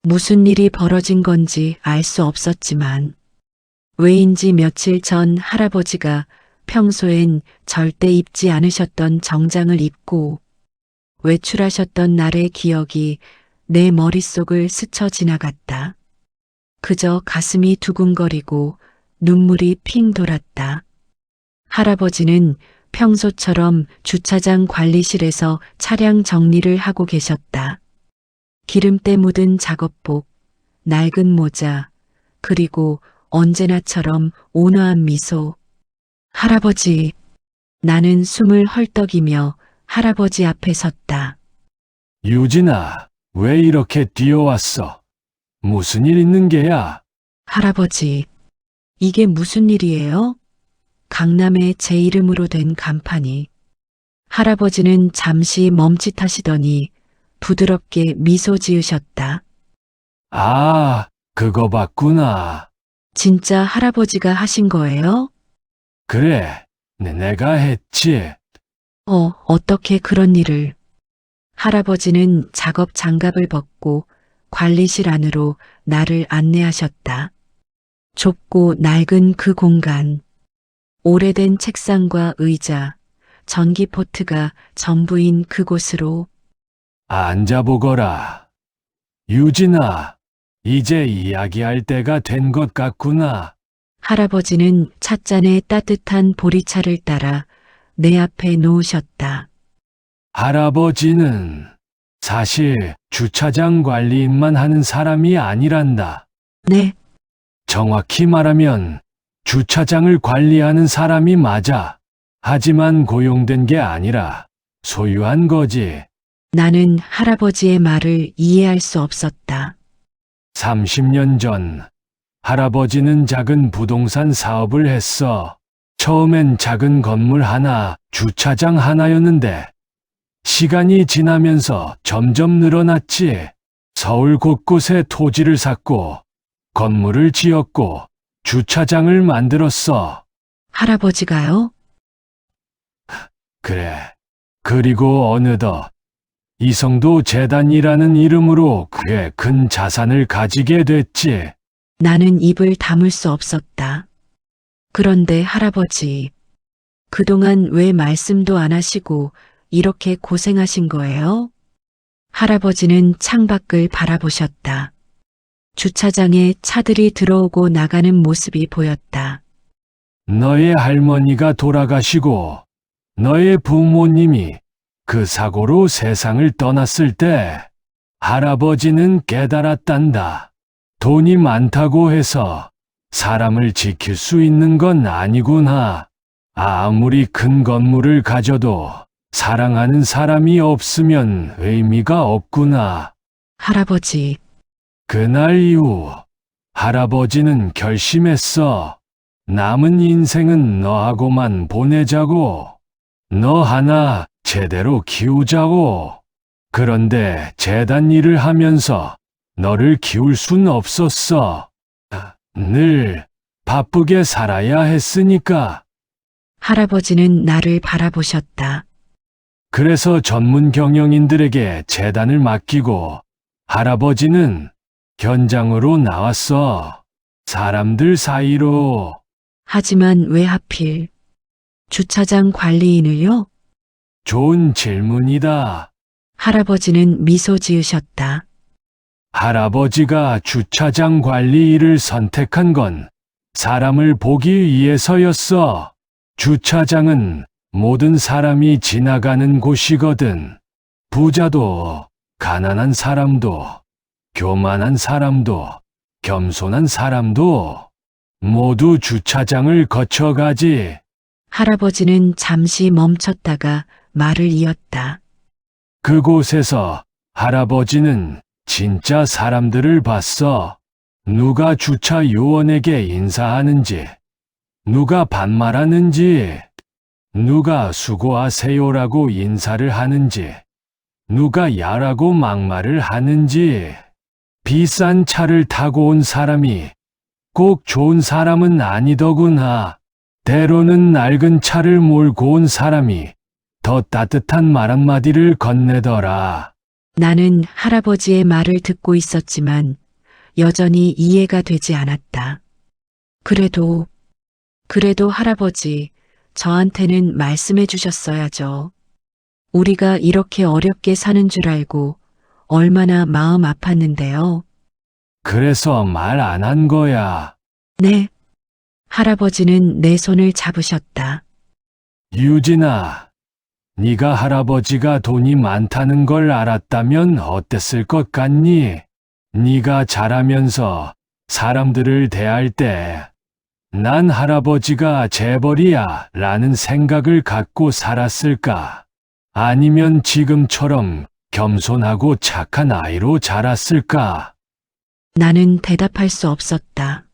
무슨 일이 벌어진 건지 알 수 없었지만 왜인지 며칠 전 할아버지가 평소엔 절대 입지 않으셨던 정장을 입고 외출하셨던 날의 기억이 내 머릿속을 스쳐 지나갔다. 그저 가슴이 두근거리고 눈물이 핑 돌았다. 할아버지는 평소처럼 주차장 관리실에서 차량 정리를 하고 계셨다. 기름때 묻은 작업복, 낡은 모자, 그리고 언제나처럼 온화한 미소. 할아버지. 나는 숨을 헐떡이며 할아버지 앞에 섰다. 유진아, 왜 이렇게 뛰어왔어? 무슨 일 있는 게야? 할아버지. 이게 무슨 일이에요? 강남에 제 이름으로 된 간판이. 할아버지는 잠시 멈칫하시더니 부드럽게 미소 지으셨다. 아, 그거 봤구나. 진짜 할아버지가 하신 거예요? 그래, 내가 했지. 어떻게 그런 일을. 할아버지는 작업 장갑을 벗고 관리실 안으로 나를 안내하셨다. 좁고 낡은 그 공간. 오래된 책상과 의자, 전기포트가 전부인 그곳으로. 앉아보거라. 유진아, 이제 이야기할 때가 된 것 같구나. 할아버지는 찻잔에 따뜻한 보리차를 따라 내 앞에 놓으셨다. 할아버지는 사실 주차장 관리인만 하는 사람이 아니란다. 네, 정확히 말하면 주차장을 관리하는 사람이 맞아. 하지만 고용된 게 아니라 소유한 거지. 나는 할아버지의 말을 이해할 수 없었다. 30년 전 할아버지는 작은 부동산 사업을 했어. 처음엔 작은 건물 하나, 주차장 하나였는데 시간이 지나면서 점점 늘어났지. 서울 곳곳에 토지를 샀고 건물을 지었고 주차장을 만들었어. 할아버지가요? 그래. 그리고 어느덧 이성도 재단이라는 이름으로 꽤 큰 자산을 가지게 됐지. 나는 입을 다물 수 없었다. 그런데 할아버지, 그동안 왜 말씀도 안 하시고 이렇게 고생하신 거예요? 할아버지는 창밖을 바라보셨다. 주차장에 차들이 들어오고 나가는 모습이 보였다. 너의 할머니가 돌아가시고 너의 부모님이 그 사고로 세상을 떠났을 때 할아버지는 깨달았단다. 돈이 많다고 해서 사람을 지킬 수 있는 건 아니구나. 아무리 큰 건물을 가져도 사랑하는 사람이 없으면 의미가 없구나. 할아버지, 그날 이후 할아버지는 결심했어. 남은 인생은 너하고만 보내자고. 너 하나 제대로 키우자고. 그런데 재단 일을 하면서 너를 키울 순 없었어. 늘 바쁘게 살아야 했으니까. 할아버지는 나를 바라보셨다. 그래서 전문 경영인들에게 재단을 맡기고 할아버지는 현장으로 나왔어. 사람들 사이로. 하지만 왜 하필 주차장 관리인을요? 좋은 질문이다. 할아버지는 미소 지으셨다. 할아버지가 주차장 관리 일을 선택한 건 사람을 보기 위해서였어. 주차장은 모든 사람이 지나가는 곳이거든. 부자도, 가난한 사람도, 교만한 사람도, 겸손한 사람도 모두 주차장을 거쳐가지. 할아버지는 잠시 멈췄다가 말을 이었다. 그곳에서 할아버지는 진짜 사람들을 봤어. 누가 주차 요원에게 인사하는지, 누가 반말하는지, 누가 수고하세요라고 인사를 하는지, 누가 야라고 막말을 하는지. 비싼 차를 타고 온 사람이 꼭 좋은 사람은 아니더구나. 때로는 낡은 차를 몰고 온 사람이 더 따뜻한 말 한마디를 건네더라. 나는 할아버지의 말을 듣고 있었지만 여전히 이해가 되지 않았다. 그래도 할아버지, 저한테는 말씀해 주셨어야죠. 우리가 이렇게 어렵게 사는 줄 알고 얼마나 마음 아팠는데요. 그래서 말 안 한 거야. 네. 할아버지는 내 손을 잡으셨다. 유진아, 네가 할아버지가 돈이 많다는 걸 알았다면 어땠을 것 같니? 네가 자라면서 사람들을 대할 때 난 할아버지가 재벌이야 라는 생각을 갖고 살았을까? 아니면 지금처럼 겸손하고 착한 아이로 자랐을까? 나는 대답할 수 없었다.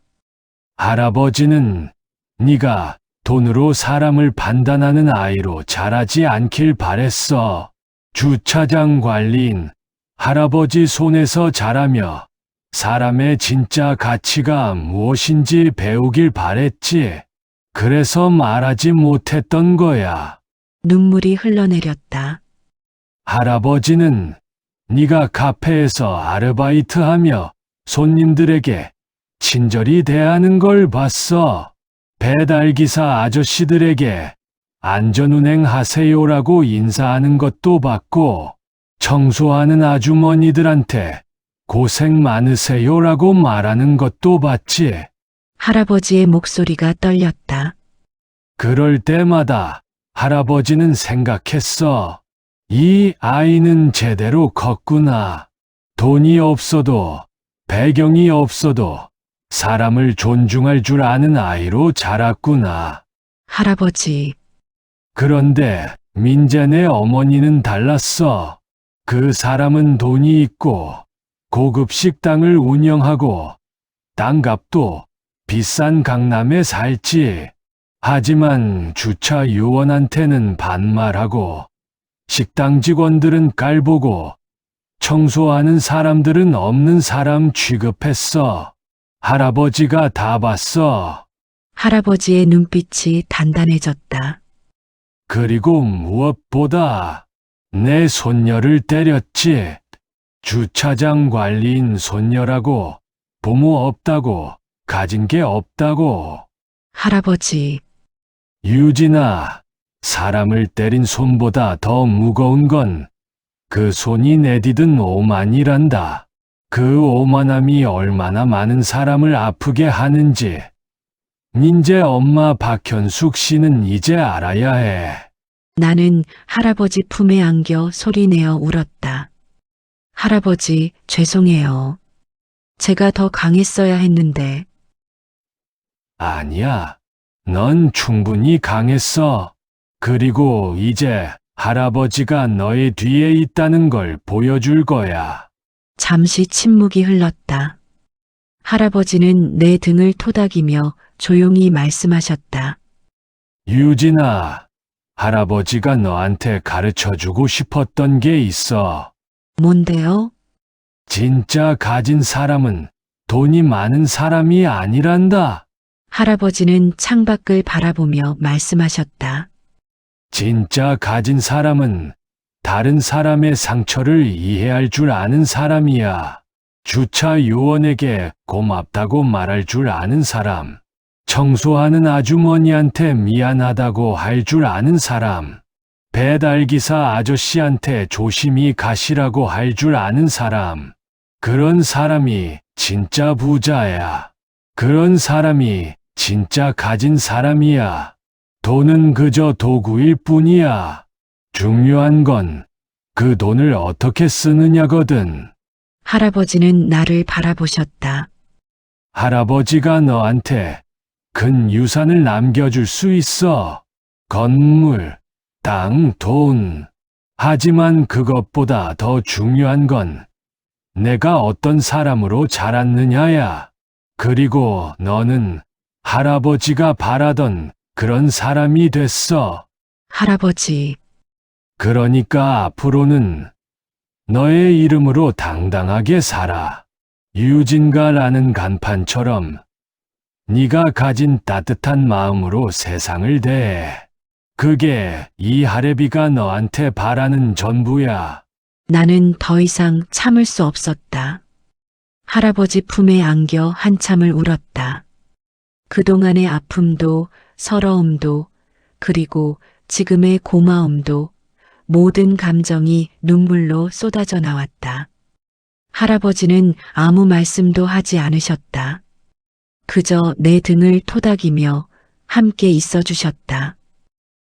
할아버지는 네가 돈으로 사람을 판단하는 아이로 자라지 않길 바랬어. 주차장 관리인 할아버지 손에서 자라며 사람의 진짜 가치가 무엇인지 배우길 바랬지. 그래서 말하지 못했던 거야. 눈물이 흘러내렸다. 할아버지는 네가 카페에서 아르바이트하며 손님들에게 친절히 대하는 걸 봤어. 배달기사 아저씨들에게 안전운행 하세요라고 인사하는 것도 봤고, 청소하는 아주머니들한테 고생 많으세요라고 말하는 것도 봤지. 할아버지의 목소리가 떨렸다. 그럴 때마다 할아버지는 생각했어. 이 아이는 제대로 컸구나. 돈이 없어도, 배경이 없어도 사람을 존중할 줄 아는 아이로 자랐구나. 할아버지, 그런데 민재네 어머니는 달랐어. 그 사람은 돈이 있고 고급 식당을 운영하고 땅값도 비싼 강남에 살지. 하지만 주차 요원한테는 반말하고 식당 직원들은 깔보고 청소하는 사람들은 없는 사람 취급했어. 할아버지가 다 봤어. 할아버지의 눈빛이 단단해졌다. 그리고 무엇보다 내 손녀를 때렸지. 주차장 관리인 손녀라고, 부모 없다고, 가진 게 없다고. 할아버지, 유진아, 사람을 때린 손보다 더 무거운 건 그 손이 내디딘 오만이란다. 그 오만함이 얼마나 많은 사람을 아프게 하는지 민재 엄마 박현숙 씨는 이제 알아야 해. 나는 할아버지 품에 안겨 소리내어 울었다. 할아버지, 죄송해요. 제가 더 강했어야 했는데. 아니야. 넌 충분히 강했어. 그리고 이제 할아버지가 너의 뒤에 있다는 걸 보여줄 거야. 잠시 침묵이 흘렀다. 할아버지는 내 등을 토닥이며 조용히 말씀하셨다. 유진아, 할아버지가 너한테 가르쳐주고 싶었던 게 있어. 뭔데요? 진짜 가진 사람은 돈이 많은 사람이 아니란다. 할아버지는 창밖을 바라보며 말씀하셨다. 진짜 가진 사람은 다른 사람의 상처를 이해할 줄 아는 사람이야. 주차 요원에게 고맙다고 말할 줄 아는 사람. 청소하는 아주머니한테 미안하다고 할 줄 아는 사람, 배달기사 아저씨한테 조심히 가시라고 할 줄 아는 사람, 그런 사람이 진짜 부자야. 그런 사람이 진짜 가진 사람이야. 돈은 그저 도구일 뿐이야. 중요한 건 그 돈을 어떻게 쓰느냐거든. 할아버지는 나를 바라보셨다. 할아버지가 너한테 큰 유산을 남겨줄 수 있어. 건물, 땅, 돈. 하지만 그것보다 더 중요한 건 내가 어떤 사람으로 자랐느냐야. 그리고 너는 할아버지가 바라던 그런 사람이 됐어. 할아버지, 그러니까 앞으로는 너의 이름으로 당당하게 살아. 유진가라는 간판처럼 네가 가진 따뜻한 마음으로 세상을 대해. 그게 이 할애비가 너한테 바라는 전부야. 나는 더 이상 참을 수 없었다. 할아버지 품에 안겨 한참을 울었다. 그동안의 아픔도 서러움도 그리고 지금의 고마움도 모든 감정이 눈물로 쏟아져 나왔다. 할아버지는 아무 말씀도 하지 않으셨다. 그저 내 등을 토닥이며 함께 있어 주셨다.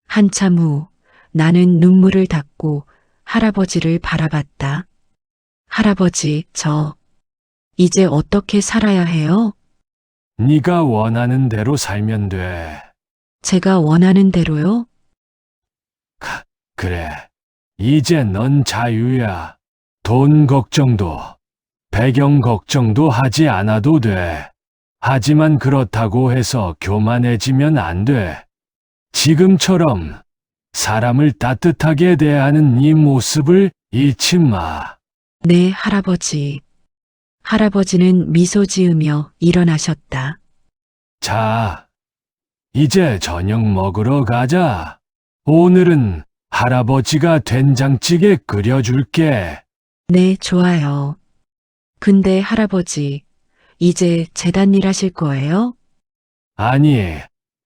한참 후 나는 눈물을 닦고 할아버지를 바라봤다. 할아버지, 저 이제 어떻게 살아야 해요? 네가 원하는 대로 살면 돼. 제가 원하는 대로요? 그래. 이제 넌 자유야. 돈 걱정도, 배경 걱정도 하지 않아도 돼. 하지만 그렇다고 해서 교만해지면 안 돼. 지금처럼 사람을 따뜻하게 대하는 네 모습을 잃지 마. 네, 할아버지. 할아버지는 미소 지으며 일어나셨다. 자, 이제 저녁 먹으러 가자. 오늘은 할아버지가 된장찌개 끓여줄게. 네, 좋아요. 근데 할아버지, 이제 재단일 하실 거예요? 아니,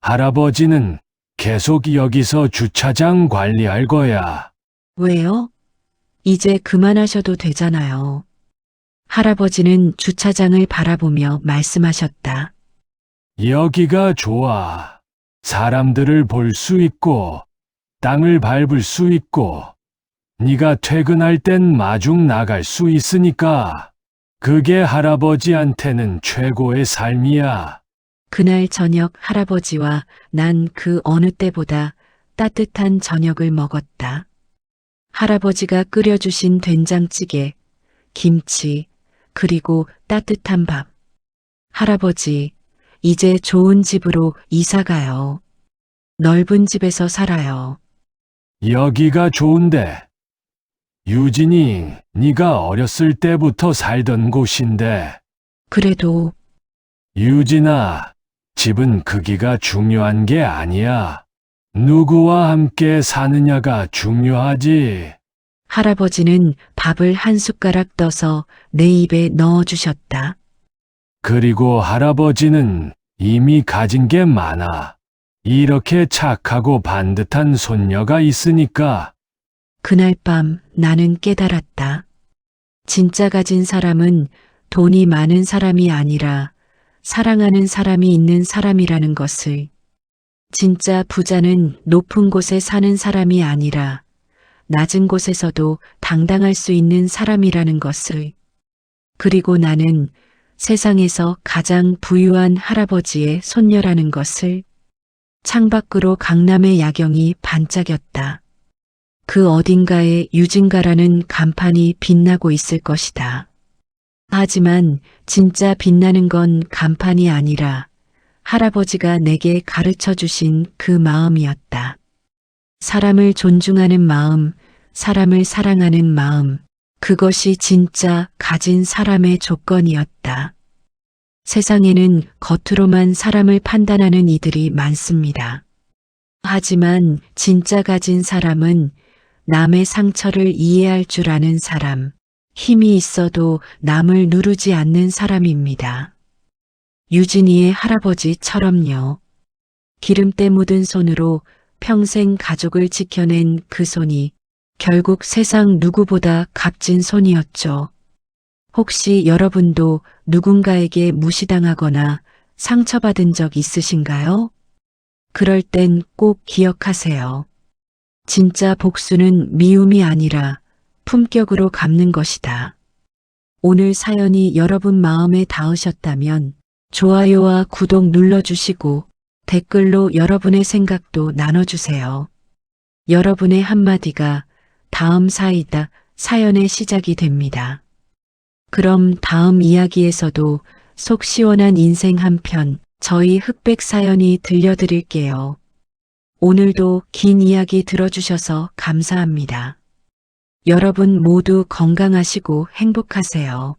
할아버지는 계속 여기서 주차장 관리할 거야. 왜요? 이제 그만하셔도 되잖아요. 할아버지는 주차장을 바라보며 말씀하셨다. 여기가 좋아. 사람들을 볼 수 있고, 땅을 밟을 수 있고, 네가 퇴근할 땐 마중 나갈 수 있으니까. 그게 할아버지한테는 최고의 삶이야. 그날 저녁 할아버지와 난 그 어느 때보다 따뜻한 저녁을 먹었다. 할아버지가 끓여주신 된장찌개, 김치, 그리고 따뜻한 밥. 할아버지, 이제 좋은 집으로 이사 가요. 넓은 집에서 살아요. 여기가 좋은데. 유진이 네가 어렸을 때부터 살던 곳인데. 그래도 유진아, 집은 크기가 중요한 게 아니야. 누구와 함께 사느냐가 중요하지. 할아버지는 밥을 한 숟가락 떠서 내 입에 넣어주셨다. 그리고 할아버지는 이미 가진 게 많아. 이렇게 착하고 반듯한 손녀가 있으니까. 그날 밤 나는 깨달았다. 진짜 가진 사람은 돈이 많은 사람이 아니라 사랑하는 사람이 있는 사람이라는 것을. 진짜 부자는 높은 곳에 사는 사람이 아니라 낮은 곳에서도 당당할 수 있는 사람이라는 것을. 그리고 나는 세상에서 가장 부유한 할아버지의 손녀라는 것을. 창밖으로 강남의 야경이 반짝였다. 그 어딘가에 유진가라는 간판이 빛나고 있을 것이다. 하지만 진짜 빛나는 건 간판이 아니라 할아버지가 내게 가르쳐 주신 그 마음이었다. 사람을 존중하는 마음, 사람을 사랑하는 마음, 그것이 진짜 가진 사람의 조건이었다. 세상에는 겉으로만 사람을 판단하는 이들이 많습니다. 하지만 진짜 가진 사람은 남의 상처를 이해할 줄 아는 사람, 힘이 있어도 남을 누르지 않는 사람입니다. 유진이의 할아버지처럼요. 기름때 묻은 손으로 평생 가족을 지켜낸 그 손이 결국 세상 누구보다 값진 손이었죠. 혹시 여러분도 누군가에게 무시당하거나 상처받은 적 있으신가요? 그럴 땐 꼭 기억하세요. 진짜 복수는 미움이 아니라 품격으로 갚는 것이다. 오늘 사연이 여러분 마음에 닿으셨다면 좋아요와 구독 눌러주시고 댓글로 여러분의 생각도 나눠주세요. 여러분의 한마디가 다음 사연의 시작이 됩니다. 그럼 다음 이야기에서도 속 시원한 인생 한 편, 저희 흑백 사연이 들려드릴게요. 오늘도 긴 이야기 들어주셔서 감사합니다. 여러분 모두 건강하시고 행복하세요.